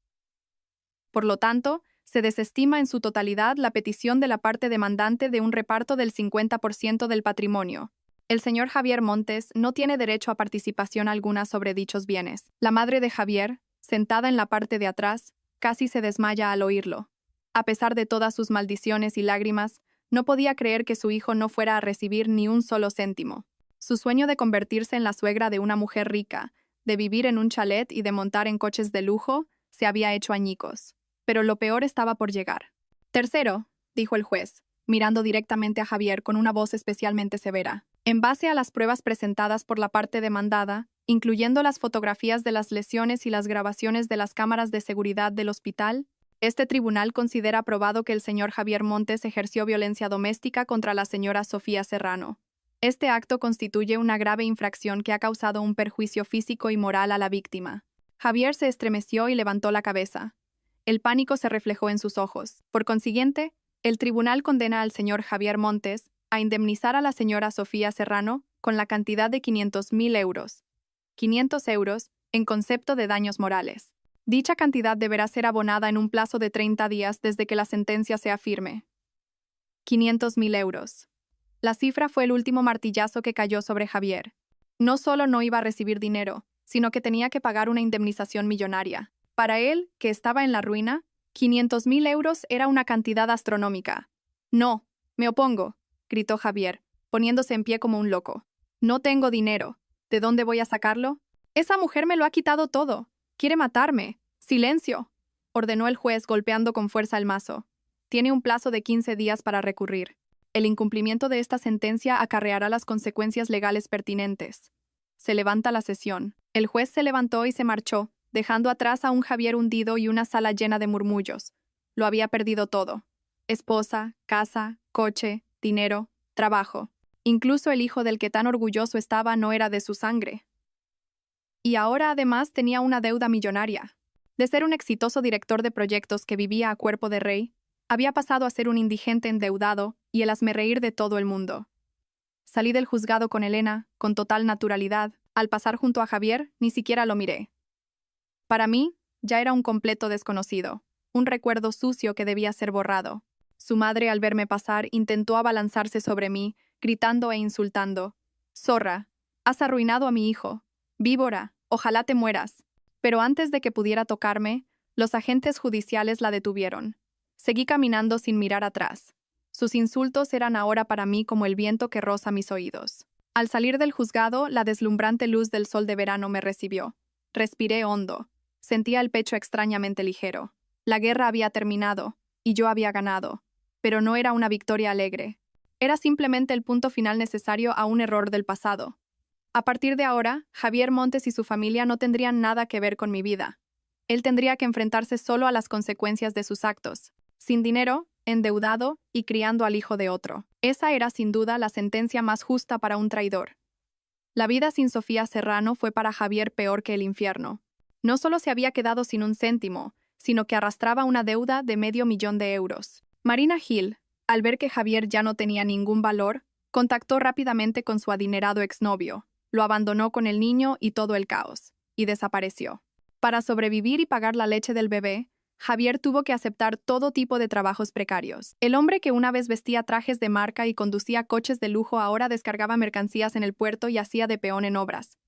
Por lo tanto, se desestima en su totalidad la petición de la parte demandante de un reparto del 50% del patrimonio. El señor Javier Montes no tiene derecho a participación alguna sobre dichos bienes. La madre de Javier, sentada en la parte de atrás, casi se desmaya al oírlo. A pesar de todas sus maldiciones y lágrimas, no podía creer que su hijo no fuera a recibir ni un solo céntimo. Su sueño de convertirse en la suegra de una mujer rica, de vivir en un chalet y de montar en coches de lujo, se había hecho añicos. Pero lo peor estaba por llegar. Tercero, dijo el juez, mirando directamente a Javier con una voz especialmente severa. En base a las pruebas presentadas por la parte demandada, incluyendo las fotografías de las lesiones y las grabaciones de las cámaras de seguridad del hospital, este tribunal considera probado que el señor Javier Montes ejerció violencia doméstica contra la señora Sofía Serrano. Este acto constituye una grave infracción que ha causado un perjuicio físico y moral a la víctima. Javier se estremeció y levantó la cabeza. El pánico se reflejó en sus ojos. Por consiguiente, el tribunal condena al señor Javier Montes a indemnizar a la señora Sofía Serrano con la cantidad de 500.000 euros. 500 euros en concepto de daños morales. Dicha cantidad deberá ser abonada en un plazo de 30 días desde que la sentencia sea firme. 500.000 euros. La cifra fue el último martillazo que cayó sobre Javier. No solo no iba a recibir dinero, sino que tenía que pagar una indemnización millonaria. Para él, que estaba en la ruina, 500.000 euros era una cantidad astronómica. No, me opongo, gritó Javier, poniéndose en pie como un loco. No tengo dinero. ¿De dónde voy a sacarlo? Esa mujer me lo ha quitado todo. Quiere matarme. ¡Silencio!, ordenó el juez golpeando con fuerza el mazo. Tiene un plazo de 15 días para recurrir. El incumplimiento de esta sentencia acarreará las consecuencias legales pertinentes. Se levanta la sesión. El juez se levantó y se marchó, dejando atrás a un Javier hundido y una sala llena de murmullos. Lo había perdido todo. Esposa, casa, coche, dinero, trabajo. Incluso el hijo del que tan orgulloso estaba no era de su sangre. Y ahora además tenía una deuda millonaria. De ser un exitoso director de proyectos que vivía a cuerpo de rey, había pasado a ser un indigente endeudado y el hazmerreír de todo el mundo. Salí del juzgado con Elena, con total naturalidad. Al pasar junto a Javier, ni siquiera lo miré. Para mí, ya era un completo desconocido, un recuerdo sucio que debía ser borrado. Su madre, al verme pasar, intentó abalanzarse sobre mí, gritando e insultando. «Zorra, has arruinado a mi hijo. Víbora, ojalá te mueras». Pero antes de que pudiera tocarme, los agentes judiciales la detuvieron. Seguí caminando sin mirar atrás. Sus insultos eran ahora para mí como el viento que roza mis oídos. Al salir del juzgado, la deslumbrante luz del sol de verano me recibió. Respiré hondo. Sentía el pecho extrañamente ligero. La guerra había terminado, y yo había ganado. Pero no era una victoria alegre. Era simplemente el punto final necesario a un error del pasado. A partir de ahora, Javier Montes y su familia no tendrían nada que ver con mi vida. Él tendría que enfrentarse solo a las consecuencias de sus actos. Sin dinero, endeudado y criando al hijo de otro. Esa era sin duda la sentencia más justa para un traidor. La vida sin Sofía Serrano fue para Javier peor que el infierno. No solo se había quedado sin un céntimo, sino que arrastraba una deuda de €500.000. Marina Gil, al ver que Javier ya no tenía ningún valor, contactó rápidamente con su adinerado exnovio, lo abandonó con el niño y todo el caos, y desapareció. Para sobrevivir y pagar la leche del bebé, Javier tuvo que aceptar todo tipo de trabajos precarios. El hombre que una vez vestía trajes de marca y conducía coches de lujo ahora descargaba mercancías en el puerto y hacía de peón en obras.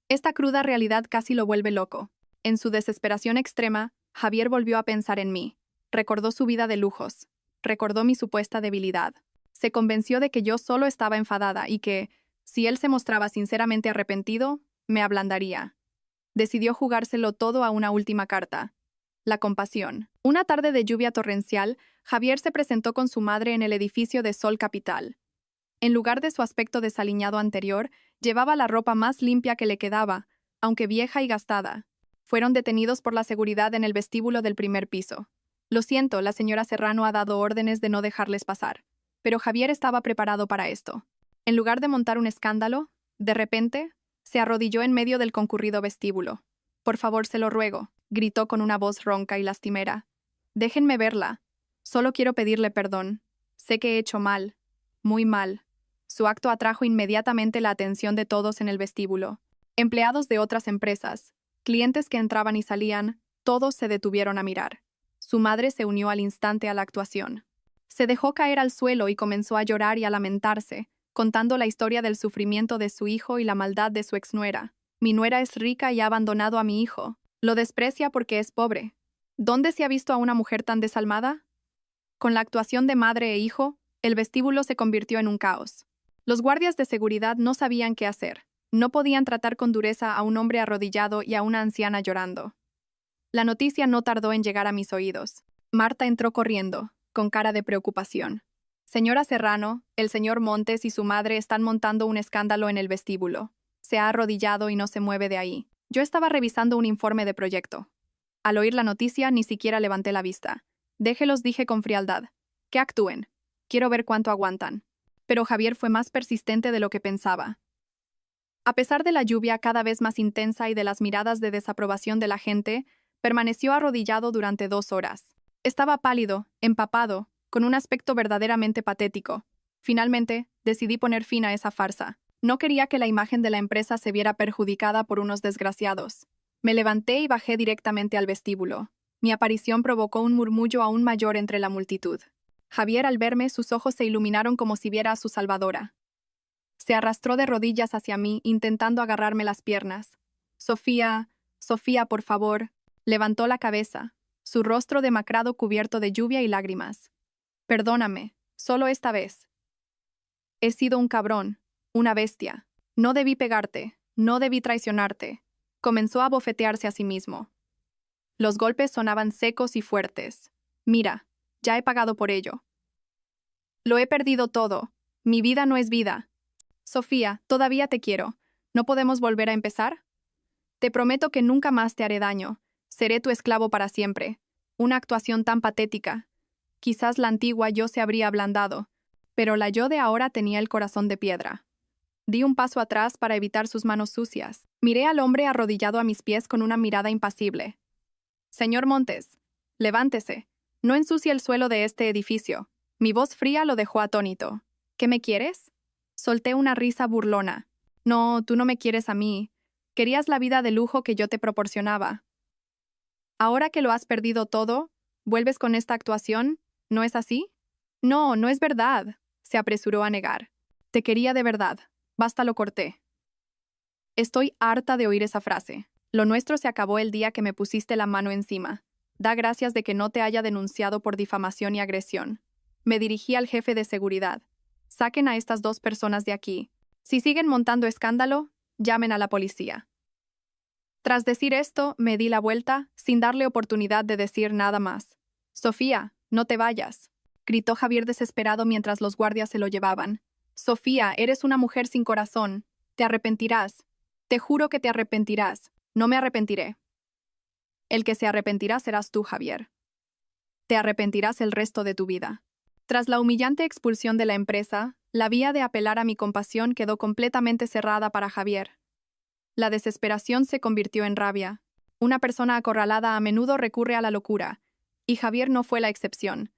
Esta cruda realidad casi lo vuelve loco. En su desesperación extrema, Javier volvió a pensar en mí. Recordó su vida de lujos. Recordó mi supuesta debilidad. Se convenció de que yo solo estaba enfadada y que, si él se mostraba sinceramente arrepentido, me ablandaría. Decidió jugárselo todo a una última carta. La compasión. Una tarde de lluvia torrencial, Javier se presentó con su madre en el edificio de Sol Capital. En lugar de su aspecto desaliñado anterior, llevaba la ropa más limpia que le quedaba, aunque vieja y gastada. Fueron detenidos por la seguridad en el vestíbulo del primer piso. Lo siento, la señora Serrano ha dado órdenes de no dejarles pasar. Pero Javier estaba preparado para esto. En lugar de montar un escándalo, de repente, se arrodilló en medio del concurrido vestíbulo. «Por favor, se lo ruego», gritó con una voz ronca y lastimera. «Déjenme verla. Solo quiero pedirle perdón. Sé que he hecho mal. Muy mal». Su acto atrajo inmediatamente la atención de todos en el vestíbulo. Empleados de otras empresas, clientes que entraban y salían, todos se detuvieron a mirar. Su madre se unió al instante a la actuación. Se dejó caer al suelo y comenzó a llorar y a lamentarse, contando la historia del sufrimiento de su hijo y la maldad de su exnuera. «Mi nuera es rica y ha abandonado a mi hijo. Lo desprecia porque es pobre. ¿Dónde se ha visto a una mujer tan desalmada?». Con la actuación de madre e hijo, el vestíbulo se convirtió en un caos. Los guardias de seguridad no sabían qué hacer. No podían tratar con dureza a un hombre arrodillado y a una anciana llorando. La noticia no tardó en llegar a mis oídos. Marta entró corriendo, con cara de preocupación. «Señora Serrano, el señor Montes y su madre están montando un escándalo en el vestíbulo. Se ha arrodillado y no se mueve de ahí». Yo estaba revisando un informe de proyecto. Al oír la noticia, ni siquiera levanté la vista. «Déjelos», dije con frialdad. «Que actúen. Quiero ver cuánto aguantan». Pero Javier fue más persistente de lo que pensaba. A pesar de la lluvia cada vez más intensa y de las miradas de desaprobación de la gente, permaneció arrodillado durante 2 horas. Estaba pálido, empapado, con un aspecto verdaderamente patético. Finalmente, decidí poner fin a esa farsa. No quería que la imagen de la empresa se viera perjudicada por unos desgraciados. Me levanté y bajé directamente al vestíbulo. Mi aparición provocó un murmullo aún mayor entre la multitud. Javier, al verme, sus ojos se iluminaron como si viera a su salvadora. Se arrastró de rodillas hacia mí, intentando agarrarme las piernas. Sofía, Sofía, por favor. Levantó la cabeza, su rostro demacrado cubierto de lluvia y lágrimas. Perdóname, solo esta vez. He sido un cabrón, una bestia. No debí pegarte, no debí traicionarte. Comenzó a bofetearse a sí mismo. Los golpes sonaban secos y fuertes. Mira, ya he pagado por ello. Lo he perdido todo. Mi vida no es vida. Sofía, todavía te quiero. ¿No podemos volver a empezar? Te prometo que nunca más te haré daño. Seré tu esclavo para siempre. Una actuación tan patética. Quizás la antigua yo se habría ablandado, pero la yo de ahora tenía el corazón de piedra. Di un paso atrás para evitar sus manos sucias. Miré al hombre arrodillado a mis pies con una mirada impasible. Señor Montes, levántese. No ensucie el suelo de este edificio. Mi voz fría lo dejó atónito. ¿Qué me quieres? Solté una risa burlona. No, tú no me quieres a mí. Querías la vida de lujo que yo te proporcionaba. Ahora que lo has perdido todo, ¿vuelves con esta actuación? ¿No es así? No, no es verdad, se apresuró a negar. Te quería de verdad. Basta, lo corté. Estoy harta de oír esa frase. Lo nuestro se acabó el día que me pusiste la mano encima. Da gracias de que no te haya denunciado por difamación y agresión. Me dirigí al jefe de seguridad. Saquen a estas dos personas de aquí. Si siguen montando escándalo, llamen a la policía. Tras decir esto, me di la vuelta, sin darle oportunidad de decir nada más. Sofía, no te vayas, gritó Javier desesperado mientras los guardias se lo llevaban. Sofía, eres una mujer sin corazón. Te arrepentirás. Te juro que te arrepentirás. No me arrepentiré. El que se arrepentirá serás tú, Javier. Te arrepentirás el resto de tu vida. Tras la humillante expulsión de la empresa, la vía de apelar a mi compasión quedó completamente cerrada para Javier. La desesperación se convirtió en rabia. Una persona acorralada a menudo recurre a la locura, y Javier no fue la excepción.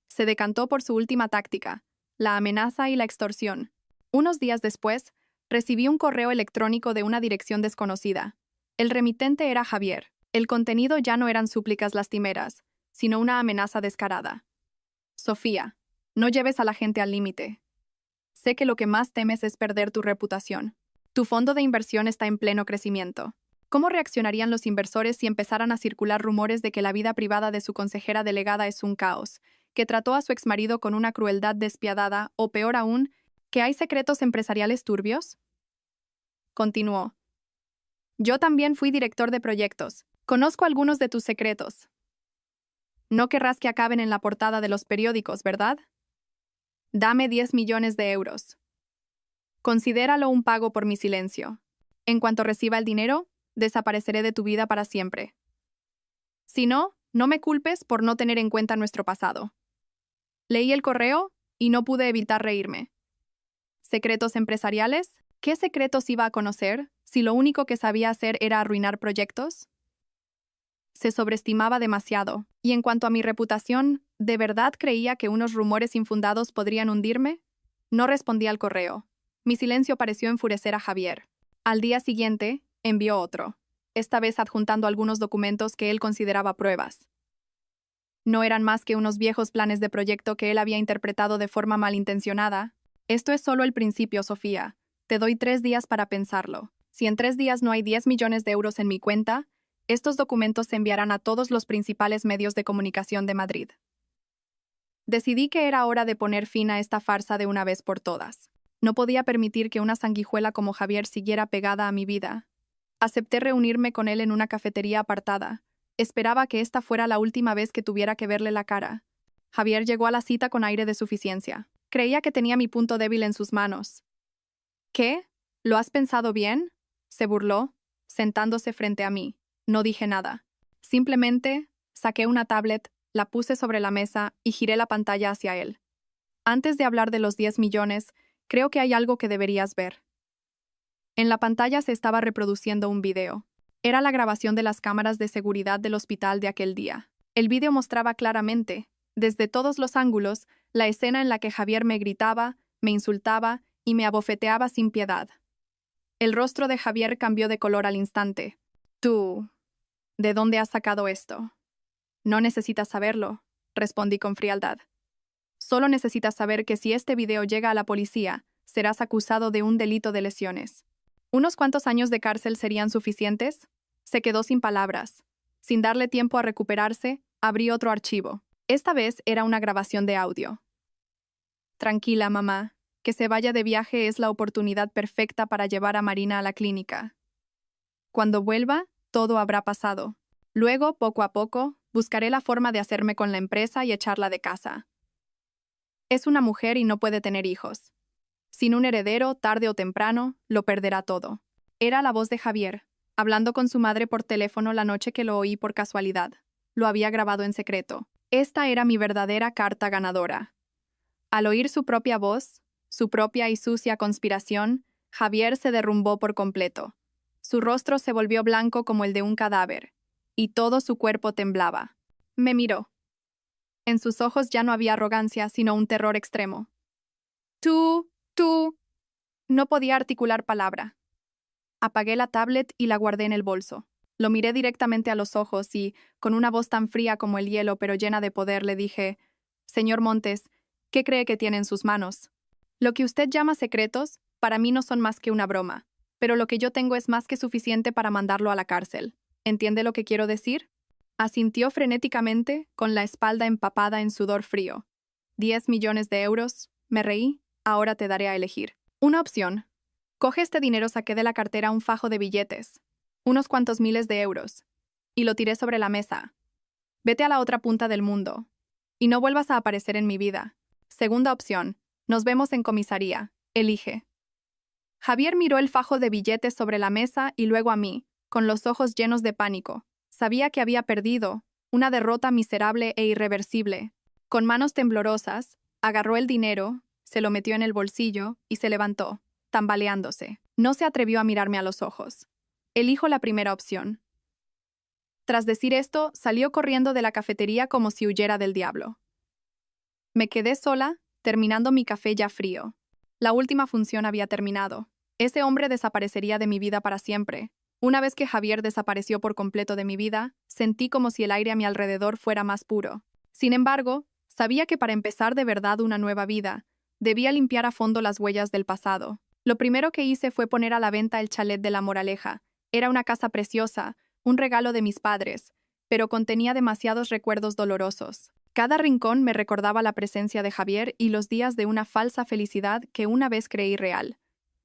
Se decantó por su última táctica, la amenaza y la extorsión. Unos días después, recibí un correo electrónico de una dirección desconocida. El remitente era Javier. El contenido ya no eran súplicas lastimeras, sino una amenaza descarada. Sofía, no lleves a la gente al límite. Sé que lo que más temes es perder tu reputación. Tu fondo de inversión está en pleno crecimiento. ¿Cómo reaccionarían los inversores si empezaran a circular rumores de que la vida privada de su consejera delegada es un caos, que trató a su exmarido con una crueldad despiadada o, peor aún, que hay secretos empresariales turbios? Continuó. Yo también fui director de proyectos. Conozco algunos de tus secretos. No querrás que acaben en la portada de los periódicos, ¿verdad? Dame 10 millones de euros. Considéralo un pago por mi silencio. En cuanto reciba el dinero, desapareceré de tu vida para siempre. Si no, no me culpes por no tener en cuenta nuestro pasado. Leí el correo y no pude evitar reírme. ¿Secretos empresariales? ¿Qué secretos iba a conocer si lo único que sabía hacer era arruinar proyectos? Se sobreestimaba demasiado, y en cuanto a mi reputación, ¿de verdad creía que unos rumores infundados podrían hundirme? No respondí al correo. Mi silencio pareció enfurecer a Javier. Al día siguiente, envió otro, esta vez adjuntando algunos documentos que él consideraba pruebas. No eran más que unos viejos planes de proyecto que él había interpretado de forma malintencionada. Esto es solo el principio, Sofía. Te doy 3 días para pensarlo. Si en 3 días no hay 10 millones de euros en mi cuenta, estos documentos se enviarán a todos los principales medios de comunicación de Madrid. Decidí que era hora de poner fin a esta farsa de una vez por todas. No podía permitir que una sanguijuela como Javier siguiera pegada a mi vida. Acepté reunirme con él en una cafetería apartada. Esperaba que esta fuera la última vez que tuviera que verle la cara. Javier llegó a la cita con aire de suficiencia. Creía que tenía mi punto débil en sus manos. ¿Qué? ¿Lo has pensado bien? Se burló, sentándose frente a mí. No dije nada. Simplemente saqué una tablet, la puse sobre la mesa y giré la pantalla hacia él. Antes de hablar de los 10 millones, creo que hay algo que deberías ver. En la pantalla se estaba reproduciendo un video. Era la grabación de las cámaras de seguridad del hospital de aquel día. El video mostraba claramente, desde todos los ángulos, la escena en la que Javier me gritaba, me insultaba y me abofeteaba sin piedad. El rostro de Javier cambió de color al instante. Tú, ¿de dónde has sacado esto? No necesitas saberlo, respondí con frialdad. Solo necesitas saber que si este video llega a la policía, serás acusado de un delito de lesiones. ¿Unos cuantos años de cárcel serían suficientes? Se quedó sin palabras. Sin darle tiempo a recuperarse, abrí otro archivo. Esta vez era una grabación de audio. Tranquila, mamá. Que se vaya de viaje es la oportunidad perfecta para llevar a Marina a la clínica. Cuando vuelva, todo habrá pasado. Luego, poco a poco, buscaré la forma de hacerme con la empresa y echarla de casa. Es una mujer y no puede tener hijos. Sin un heredero, tarde o temprano, lo perderá todo. Era la voz de Javier, hablando con su madre por teléfono la noche que lo oí por casualidad. Lo había grabado en secreto. Esta era mi verdadera carta ganadora. Al oír su propia voz, su propia y sucia conspiración, Javier se derrumbó por completo. Su rostro se volvió blanco como el de un cadáver, y todo su cuerpo temblaba. Me miró. En sus ojos ya no había arrogancia, sino un terror extremo. Tú. No podía articular palabra. Apagué la tablet y la guardé en el bolso. Lo miré directamente a los ojos y, con una voz tan fría como el hielo pero llena de poder, le dije: «Señor Montes, ¿qué cree que tiene en sus manos? Lo que usted llama secretos, para mí no son más que una broma, pero lo que yo tengo es más que suficiente para mandarlo a la cárcel. ¿Entiende lo que quiero decir?». Asintió frenéticamente, con la espalda empapada en sudor frío. 10 millones de euros, me reí, ahora te daré a elegir. Una opción. Coge este dinero, saqué de la cartera un fajo de billetes, unos cuantos miles de euros, y lo tiré sobre la mesa. Vete a la otra punta del mundo, y no vuelvas a aparecer en mi vida. Segunda opción. Nos vemos en comisaría. Elige. Javier miró el fajo de billetes sobre la mesa y luego a mí, con los ojos llenos de pánico. Sabía que había perdido, una derrota miserable e irreversible. Con manos temblorosas, agarró el dinero, se lo metió en el bolsillo y se levantó, tambaleándose. No se atrevió a mirarme a los ojos. Elijo la primera opción. Tras decir esto, salió corriendo de la cafetería como si huyera del diablo. Me quedé sola, terminando mi café ya frío. La última función había terminado. Ese hombre desaparecería de mi vida para siempre. Una vez que Javier desapareció por completo de mi vida, sentí como si el aire a mi alrededor fuera más puro. Sin embargo, sabía que para empezar de verdad una nueva vida, debía limpiar a fondo las huellas del pasado. Lo primero que hice fue poner a la venta el chalet de La Moraleja. Era una casa preciosa, un regalo de mis padres, pero contenía demasiados recuerdos dolorosos. Cada rincón me recordaba la presencia de Javier y los días de una falsa felicidad que una vez creí real.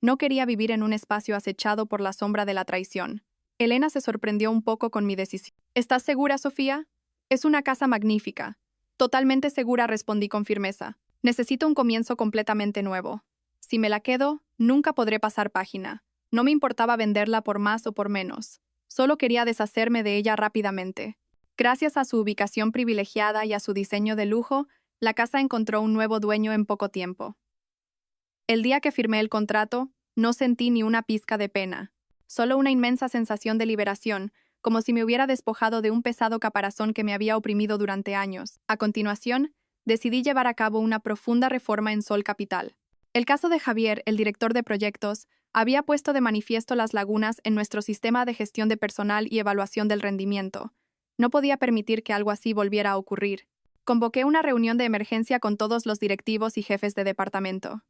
No quería vivir en un espacio acechado por la sombra de la traición. Elena se sorprendió un poco con mi decisión. ¿Estás segura, Sofía? Es una casa magnífica. Totalmente segura, respondí con firmeza. Necesito un comienzo completamente nuevo. Si me la quedo, nunca podré pasar página. No me importaba venderla por más o por menos. Solo quería deshacerme de ella rápidamente. Gracias a su ubicación privilegiada y a su diseño de lujo, la casa encontró un nuevo dueño en poco tiempo. El día que firmé el contrato, no sentí ni una pizca de pena, solo una inmensa sensación de liberación, como si me hubiera despojado de un pesado caparazón que me había oprimido durante años. A continuación, decidí llevar a cabo una profunda reforma en Sol Capital. El caso de Javier, el director de proyectos, había puesto de manifiesto las lagunas en nuestro sistema de gestión de personal y evaluación del rendimiento. No podía permitir que algo así volviera a ocurrir. Convoqué una reunión de emergencia con todos los directivos y jefes de departamento.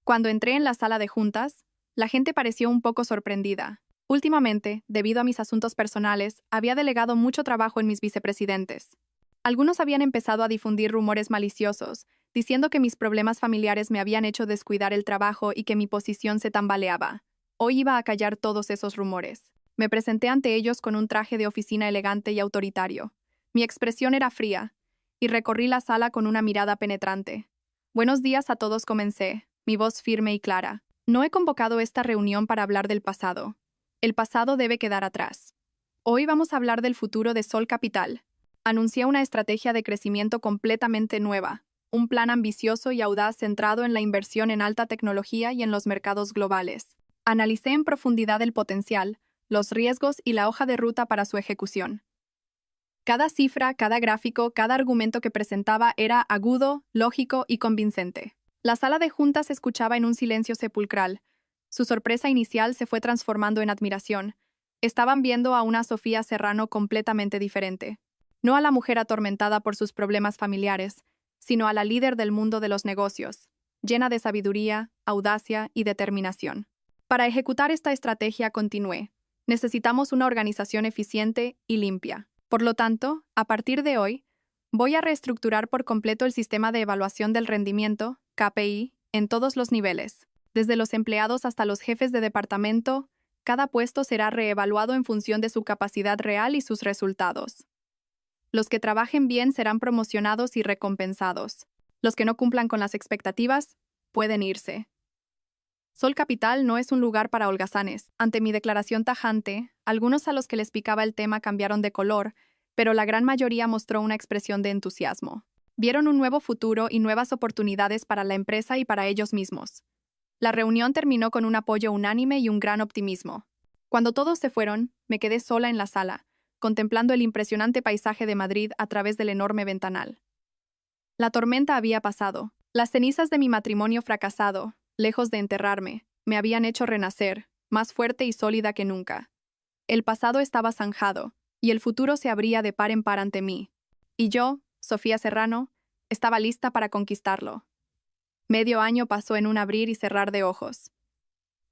Cuando entré en la sala de juntas, la gente pareció un poco sorprendida. Últimamente, debido a mis asuntos personales, había delegado mucho trabajo en mis vicepresidentes. Algunos habían empezado a difundir rumores maliciosos, diciendo que mis problemas familiares me habían hecho descuidar el trabajo y que mi posición se tambaleaba. Hoy iba a callar todos esos rumores. Me presenté ante ellos con un traje de oficina elegante y autoritario. Mi expresión era fría, y recorrí la sala con una mirada penetrante. «Buenos días a todos», comencé, mi voz firme y clara. «No he convocado esta reunión para hablar del pasado. El pasado debe quedar atrás. Hoy vamos a hablar del futuro de Sol Capital». Anuncié una estrategia de crecimiento completamente nueva, un plan ambicioso y audaz centrado en la inversión en alta tecnología y en los mercados globales. Analicé en profundidad el potencial, los riesgos y la hoja de ruta para su ejecución. Cada cifra, cada gráfico, cada argumento que presentaba era agudo, lógico y convincente. La sala de juntas se escuchaba en un silencio sepulcral. Su sorpresa inicial se fue transformando en admiración. Estaban viendo a una Sofía Serrano completamente diferente. No a la mujer atormentada por sus problemas familiares, sino a la líder del mundo de los negocios, llena de sabiduría, audacia y determinación. Para ejecutar esta estrategia continué, necesitamos una organización eficiente y limpia. Por lo tanto, a partir de hoy, voy a reestructurar por completo el sistema de evaluación del rendimiento, KPI, en todos los niveles. Desde los empleados hasta los jefes de departamento, cada puesto será reevaluado en función de su capacidad real y sus resultados. Los que trabajen bien serán promocionados y recompensados. Los que no cumplan con las expectativas pueden irse. Sol Capital no es un lugar para holgazanes. Ante mi declaración tajante, algunos a los que les picaba el tema cambiaron de color, pero la gran mayoría mostró una expresión de entusiasmo. Vieron un nuevo futuro y nuevas oportunidades para la empresa y para ellos mismos. La reunión terminó con un apoyo unánime y un gran optimismo. Cuando todos se fueron, me quedé sola en la sala, contemplando el impresionante paisaje de Madrid a través del enorme ventanal. La tormenta había pasado. Las cenizas de mi matrimonio fracasado, lejos de enterrarme, me habían hecho renacer, más fuerte y sólida que nunca. El pasado estaba zanjado, y el futuro se abría de par en par ante mí. Y yo, Sofía Serrano, estaba lista para conquistarlo. Medio año pasó en un abrir y cerrar de ojos.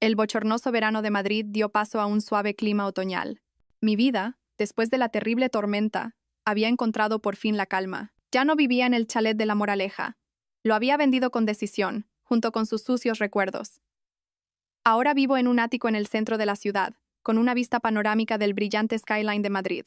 El bochornoso verano de Madrid dio paso a un suave clima otoñal. Mi vida, después de la terrible tormenta, había encontrado por fin la calma. Ya no vivía en el chalet de La Moraleja. Lo había vendido con decisión, junto con sus sucios recuerdos. Ahora vivo en un ático en el centro de la ciudad, con una vista panorámica del brillante skyline de Madrid.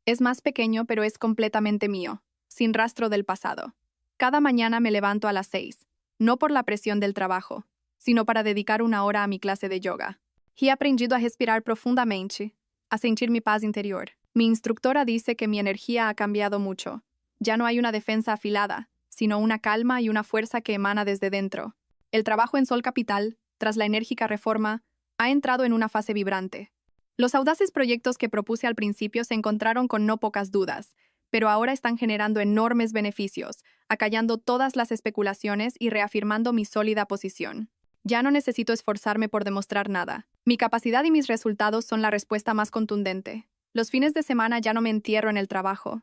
Es más pequeño, pero es completamente mío, sin rastro del pasado. Cada mañana me levanto a las 6, no por la presión del trabajo, sino para dedicar una hora a mi clase de yoga. He aprendido a respirar profundamente, a sentir mi paz interior. Mi instructora dice que mi energía ha cambiado mucho. Ya no hay una defensa afilada, sino una calma y una fuerza que emana desde dentro. El trabajo en Sol Capital, tras la enérgica reforma, ha entrado en una fase vibrante. Los audaces proyectos que propuse al principio se encontraron con no pocas dudas, pero ahora están generando enormes beneficios, acallando todas las especulaciones y reafirmando mi sólida posición. Ya no necesito esforzarme por demostrar nada. Mi capacidad y mis resultados son la respuesta más contundente. Los fines de semana ya no me entierro en el trabajo.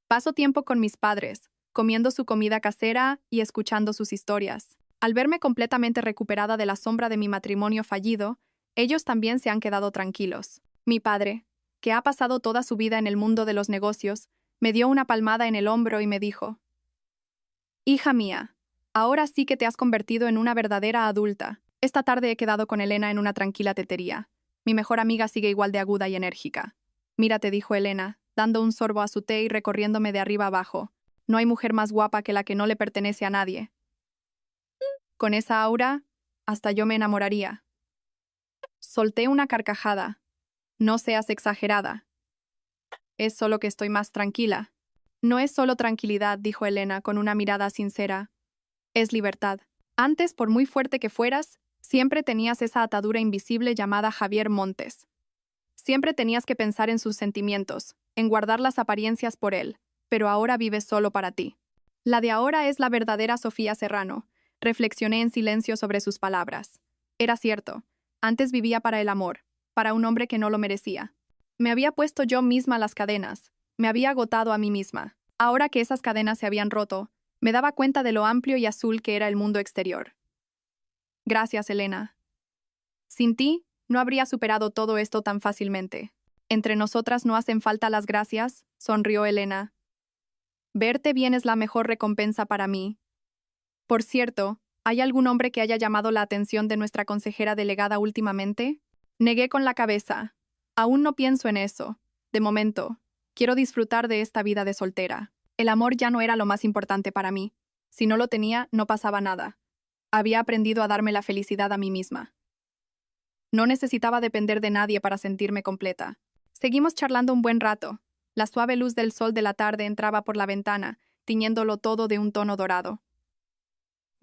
Paso tiempo con mis padres, comiendo su comida casera y escuchando sus historias. Al verme completamente recuperada de la sombra de mi matrimonio fallido, ellos también se han quedado tranquilos. Mi padre, que ha pasado toda su vida en el mundo de los negocios, me dio una palmada en el hombro y me dijo: «Hija mía, ahora sí que te has convertido en una verdadera adulta. Esta tarde he quedado con Elena en una tranquila tetería. Mi mejor amiga sigue igual de aguda y enérgica. Mira», te dijo Elena, dando un sorbo a su té y recorriéndome de arriba abajo. «No hay mujer más guapa que la que no le pertenece a nadie. Con esa aura, hasta yo me enamoraría». Solté una carcajada. «No seas exagerada. Es solo que estoy más tranquila». «No es solo tranquilidad», dijo Elena con una mirada sincera. «Es libertad. Antes, por muy fuerte que fueras, siempre tenías esa atadura invisible llamada Javier Montes. Siempre tenías que pensar en sus sentimientos, en guardar las apariencias por él, pero ahora vives solo para ti. La de ahora es la verdadera Sofía Serrano». Reflexioné en silencio sobre sus palabras. Era cierto. Antes vivía para el amor, para un hombre que no lo merecía. Me había puesto yo misma las cadenas, me había agotado a mí misma. Ahora que esas cadenas se habían roto, me daba cuenta de lo amplio y azul que era el mundo exterior. «Gracias, Elena. Sin ti, no habría superado todo esto tan fácilmente. Entre nosotras no hacen falta las gracias», sonrió Elena. «Verte bien es la mejor recompensa para mí. Por cierto, ¿hay algún hombre que haya llamado la atención de nuestra consejera delegada últimamente?» Negué con la cabeza. «Aún no pienso en eso. De momento, quiero disfrutar de esta vida de soltera. El amor ya no era lo más importante para mí. Si no lo tenía, no pasaba nada. Había aprendido a darme la felicidad a mí misma. No necesitaba depender de nadie para sentirme completa». Seguimos charlando un buen rato. La suave luz del sol de la tarde entraba por la ventana, tiñéndolo todo de un tono dorado.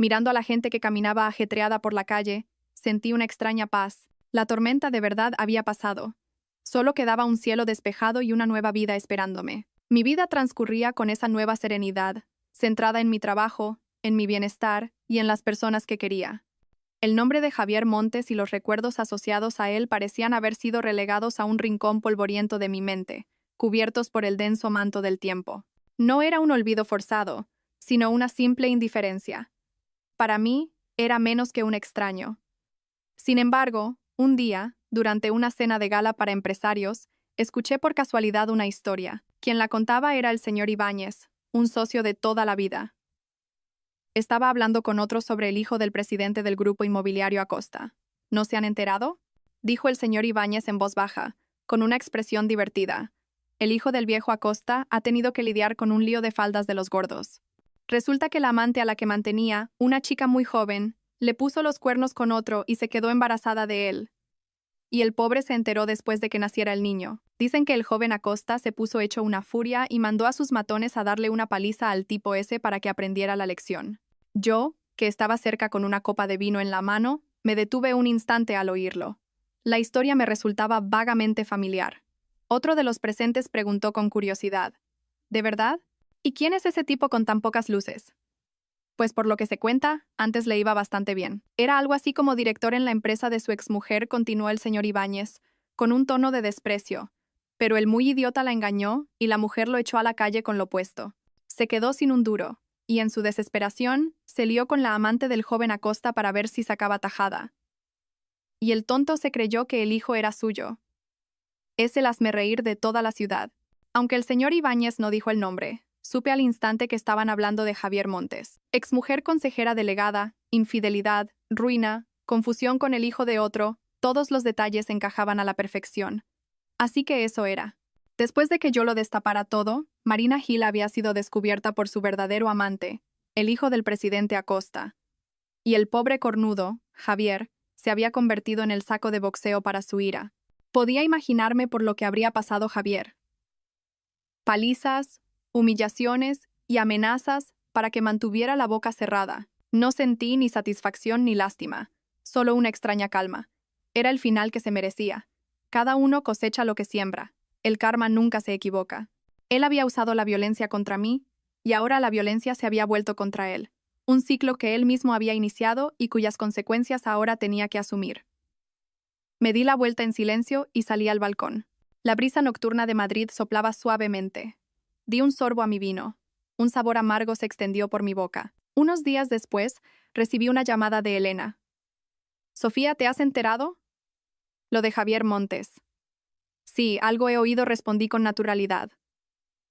Mirando a la gente que caminaba ajetreada por la calle, sentí una extraña paz. La tormenta de verdad había pasado. Solo quedaba un cielo despejado y una nueva vida esperándome. Mi vida transcurría con esa nueva serenidad, centrada en mi trabajo, en mi bienestar y en las personas que quería. El nombre de Javier Montes y los recuerdos asociados a él parecían haber sido relegados a un rincón polvoriento de mi mente, cubiertos por el denso manto del tiempo. No era un olvido forzado, sino una simple indiferencia. Para mí, era menos que un extraño. Sin embargo, un día, durante una cena de gala para empresarios, escuché por casualidad una historia. Quien la contaba era el señor Ibáñez, un socio de toda la vida. Estaba hablando con otros sobre el hijo del presidente del grupo inmobiliario Acosta. ¿No se han enterado?, dijo el señor Ibáñez en voz baja, con una expresión divertida. El hijo del viejo Acosta ha tenido que lidiar con un lío de faldas de los gordos. Resulta que la amante a la que mantenía, una chica muy joven, le puso los cuernos con otro y se quedó embarazada de él. Y el pobre se enteró después de que naciera el niño. Dicen que el joven Acosta se puso hecho una furia y mandó a sus matones a darle una paliza al tipo ese para que aprendiera la lección. Yo, que estaba cerca con una copa de vino en la mano, me detuve un instante al oírlo. La historia me resultaba vagamente familiar. Otro de los presentes preguntó con curiosidad: ¿de verdad? ¿Y quién es ese tipo con tan pocas luces? Pues por lo que se cuenta, antes le iba bastante bien. Era algo así como director en la empresa de su exmujer, continuó el señor Ibáñez, con un tono de desprecio. Pero el muy idiota la engañó y la mujer lo echó a la calle con lo puesto. Se quedó sin un duro, y en su desesperación, se lió con la amante del joven Acosta para ver si sacaba tajada. Y el tonto se creyó que el hijo era suyo. Es el hazmerreír de toda la ciudad. Aunque el señor Ibáñez no dijo el nombre, supe al instante que estaban hablando de Javier Montes. Exmujer consejera delegada, infidelidad, ruina, confusión con el hijo de otro, todos los detalles encajaban a la perfección. Así que eso era. Después de que yo lo destapara todo, Marina Gil había sido descubierta por su verdadero amante, el hijo del presidente Acosta. Y el pobre cornudo, Javier, se había convertido en el saco de boxeo para su ira. Podía imaginarme por lo que habría pasado Javier. Palizas, humillaciones y amenazas para que mantuviera la boca cerrada. No sentí ni satisfacción ni lástima, solo una extraña calma. Era el final que se merecía. Cada uno cosecha lo que siembra. El karma nunca se equivoca. Él había usado la violencia contra mí, y ahora la violencia se había vuelto contra él. Un ciclo que él mismo había iniciado y cuyas consecuencias ahora tenía que asumir. Me di la vuelta en silencio y salí al balcón. La brisa nocturna de Madrid soplaba suavemente. Di un sorbo a mi vino. Un sabor amargo se extendió por mi boca. Unos días después, recibí una llamada de Elena. «Sofía, ¿te has enterado?» «Lo de Javier Montes». «Sí, algo he oído», respondí con naturalidad.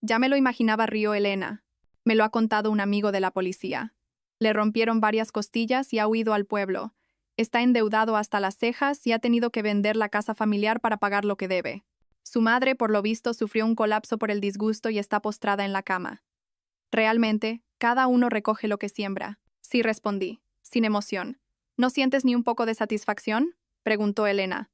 «Ya me lo imaginaba», rió Elena. «Me lo ha contado un amigo de la policía. Le rompieron varias costillas y ha huido al pueblo. Está endeudado hasta las cejas y ha tenido que vender la casa familiar para pagar lo que debe. Su madre, por lo visto, sufrió un colapso por el disgusto y está postrada en la cama. Realmente, cada uno recoge lo que siembra». «Sí», respondí, sin emoción. «¿No sientes ni un poco de satisfacción?», preguntó Elena.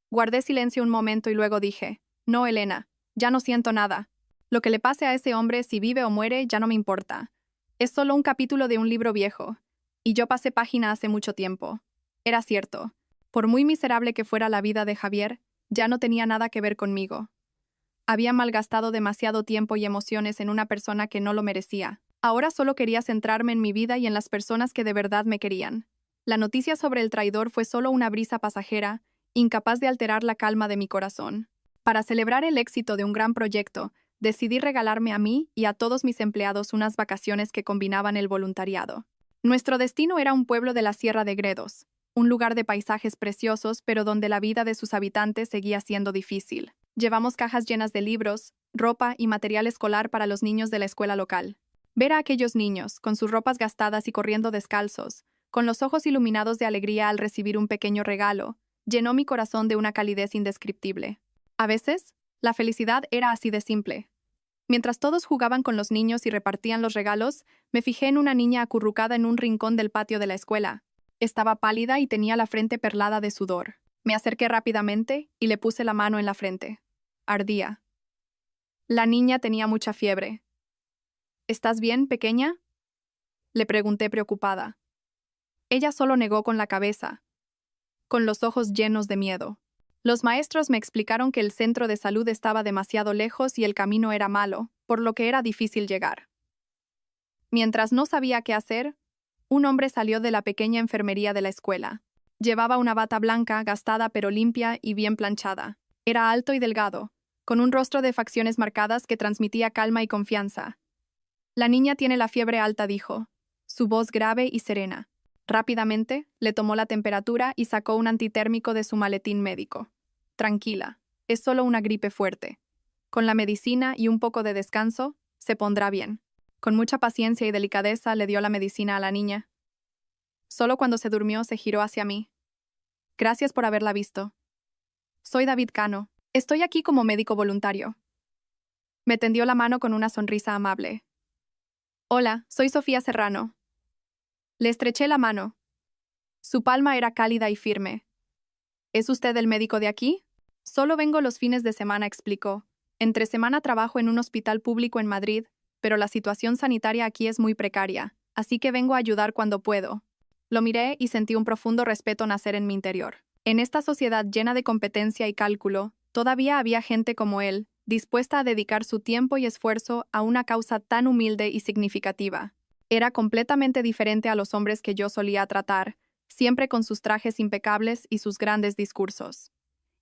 Guardé silencio un momento y luego dije: «No, Elena, ya no siento nada. Lo que le pase a ese hombre, si vive o muere, ya no me importa. Es solo un capítulo de un libro viejo. Y yo pasé página hace mucho tiempo». Era cierto. Por muy miserable que fuera la vida de Javier, ya no tenía nada que ver conmigo. Había malgastado demasiado tiempo y emociones en una persona que no lo merecía. Ahora solo quería centrarme en mi vida y en las personas que de verdad me querían. La noticia sobre el traidor fue solo una brisa pasajera, incapaz de alterar la calma de mi corazón. Para celebrar el éxito de un gran proyecto, decidí regalarme a mí y a todos mis empleados unas vacaciones que combinaban el voluntariado. Nuestro destino era un pueblo de la Sierra de Gredos, un lugar de paisajes preciosos, pero donde la vida de sus habitantes seguía siendo difícil. Llevamos cajas llenas de libros, ropa y material escolar para los niños de la escuela local. Ver a aquellos niños, con sus ropas gastadas y corriendo descalzos, con los ojos iluminados de alegría al recibir un pequeño regalo, llenó mi corazón de una calidez indescriptible. A veces, la felicidad era así de simple. Mientras todos jugaban con los niños y repartían los regalos, me fijé en una niña acurrucada en un rincón del patio de la escuela. Estaba pálida y tenía la frente perlada de sudor. Me acerqué rápidamente y le puse la mano en la frente. Ardía. La niña tenía mucha fiebre. «¿Estás bien, pequeña?», le pregunté preocupada. Ella solo negó con la cabeza, con los ojos llenos de miedo. Los maestros me explicaron que el centro de salud estaba demasiado lejos y el camino era malo, por lo que era difícil llegar. Mientras no sabía qué hacer, un hombre salió de la pequeña enfermería de la escuela. Llevaba una bata blanca, gastada pero limpia y bien planchada. Era alto y delgado, con un rostro de facciones marcadas que transmitía calma y confianza. «La niña tiene la fiebre alta», dijo, su voz grave y serena. Rápidamente, le tomó la temperatura y sacó un antitérmico de su maletín médico. Tranquila, es solo una gripe fuerte. Con la medicina y un poco de descanso, se pondrá bien. Con mucha paciencia y delicadeza le dio la medicina a la niña. Solo cuando se durmió se giró hacia mí. Gracias por haberla visto. Soy David Cano. Estoy aquí como médico voluntario. Me tendió la mano con una sonrisa amable. Hola, soy Sofía Serrano. Le estreché la mano. Su palma era cálida y firme. ¿Es usted el médico de aquí? Solo vengo los fines de semana, explicó. Entre semana trabajo en un hospital público en Madrid, pero la situación sanitaria aquí es muy precaria, así que vengo a ayudar cuando puedo. Lo miré y sentí un profundo respeto nacer en mi interior. En esta sociedad llena de competencia y cálculo, todavía había gente como él, dispuesta a dedicar su tiempo y esfuerzo a una causa tan humilde y significativa. Era completamente diferente a los hombres que yo solía tratar, siempre con sus trajes impecables y sus grandes discursos.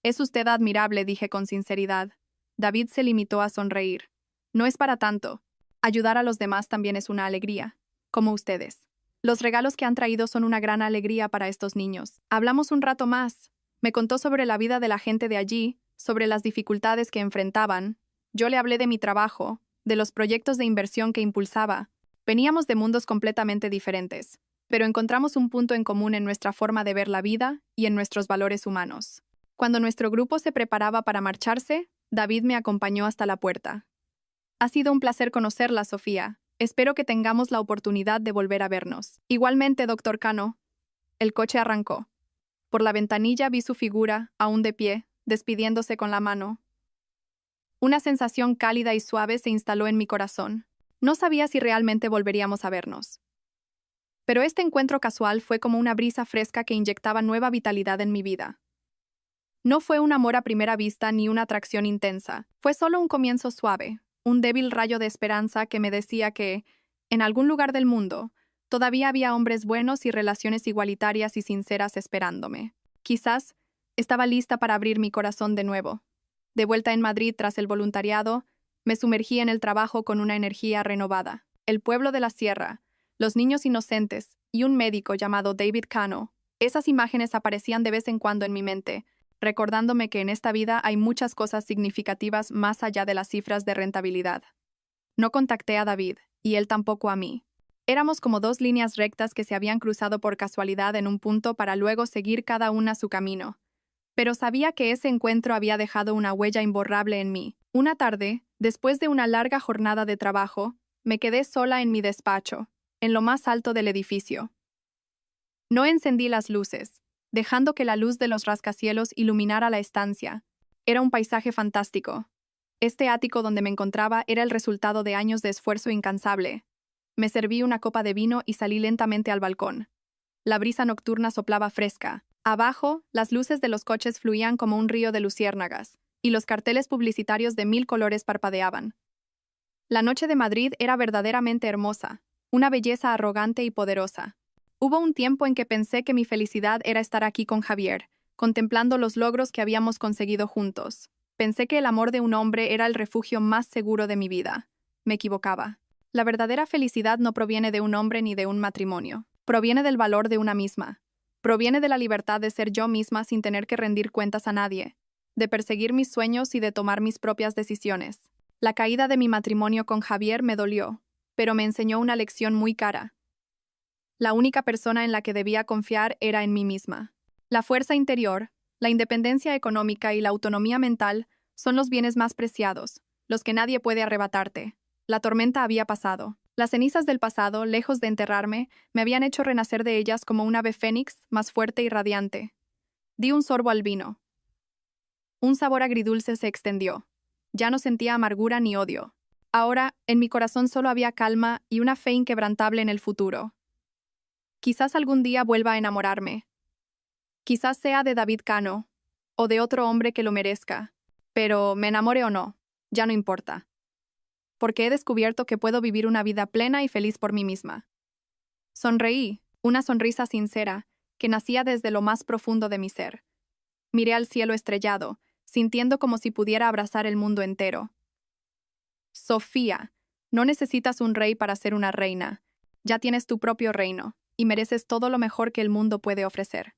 Es usted admirable, dije con sinceridad. David se limitó a sonreír. No es para tanto. Ayudar a los demás también es una alegría, como ustedes. Los regalos que han traído son una gran alegría para estos niños. Hablamos un rato más. Me contó sobre la vida de la gente de allí, sobre las dificultades que enfrentaban. Yo le hablé de mi trabajo, de los proyectos de inversión que impulsaba. Veníamos de mundos completamente diferentes, pero encontramos un punto en común en nuestra forma de ver la vida y en nuestros valores humanos. Cuando nuestro grupo se preparaba para marcharse, David me acompañó hasta la puerta. Ha sido un placer conocerla, Sofía. Espero que tengamos la oportunidad de volver a vernos. Igualmente, doctor Cano. El coche arrancó. Por la ventanilla vi su figura, aún de pie, despidiéndose con la mano. Una sensación cálida y suave se instaló en mi corazón. No sabía si realmente volveríamos a vernos. Pero este encuentro casual fue como una brisa fresca que inyectaba nueva vitalidad en mi vida. No fue un amor a primera vista ni una atracción intensa, fue solo un comienzo suave, un débil rayo de esperanza que me decía que, en algún lugar del mundo, todavía había hombres buenos y relaciones igualitarias y sinceras esperándome. Quizás estaba lista para abrir mi corazón de nuevo. De vuelta en Madrid tras el voluntariado, me sumergí en el trabajo con una energía renovada. El pueblo de la sierra, los niños inocentes y un médico llamado David Cano, esas imágenes aparecían de vez en cuando en mi mente, recordándome que en esta vida hay muchas cosas significativas más allá de las cifras de rentabilidad. No contacté a David, y él tampoco a mí. Éramos como dos líneas rectas que se habían cruzado por casualidad en un punto para luego seguir cada una su camino. Pero sabía que ese encuentro había dejado una huella imborrable en mí. Una tarde, después de una larga jornada de trabajo, me quedé sola en mi despacho, en lo más alto del edificio. No encendí las luces, dejando que la luz de los rascacielos iluminara la estancia. Era un paisaje fantástico. Este ático donde me encontraba era el resultado de años de esfuerzo incansable. Me serví una copa de vino y salí lentamente al balcón. La brisa nocturna soplaba fresca. Abajo, las luces de los coches fluían como un río de luciérnagas, y los carteles publicitarios de 1000 colores parpadeaban. La noche de Madrid era verdaderamente hermosa, una belleza arrogante y poderosa. Hubo un tiempo en que pensé que mi felicidad era estar aquí con Javier, contemplando los logros que habíamos conseguido juntos. Pensé que el amor de un hombre era el refugio más seguro de mi vida. Me equivocaba. La verdadera felicidad no proviene de un hombre ni de un matrimonio. Proviene del valor de una misma. Proviene de la libertad de ser yo misma sin tener que rendir cuentas a nadie, de perseguir mis sueños y de tomar mis propias decisiones. La caída de mi matrimonio con Javier me dolió, pero me enseñó una lección muy cara. La única persona en la que debía confiar era en mí misma. La fuerza interior, la independencia económica y la autonomía mental son los bienes más preciados, los que nadie puede arrebatarte. La tormenta había pasado. Las cenizas del pasado, lejos de enterrarme, me habían hecho renacer de ellas como un ave fénix, más fuerte y radiante. Di un sorbo al vino. Un sabor agridulce se extendió. Ya no sentía amargura ni odio. Ahora, en mi corazón solo había calma y una fe inquebrantable en el futuro. Quizás algún día vuelva a enamorarme. Quizás sea de David Cano, o de otro hombre que lo merezca. Pero, me enamore o no, ya no importa. Porque he descubierto que puedo vivir una vida plena y feliz por mí misma. Sonreí, una sonrisa sincera, que nacía desde lo más profundo de mi ser. Miré al cielo estrellado, sintiendo como si pudiera abrazar el mundo entero. Sofía, no necesitas un rey para ser una reina. Ya tienes tu propio reino. y mereces todo lo mejor que el mundo puede ofrecer.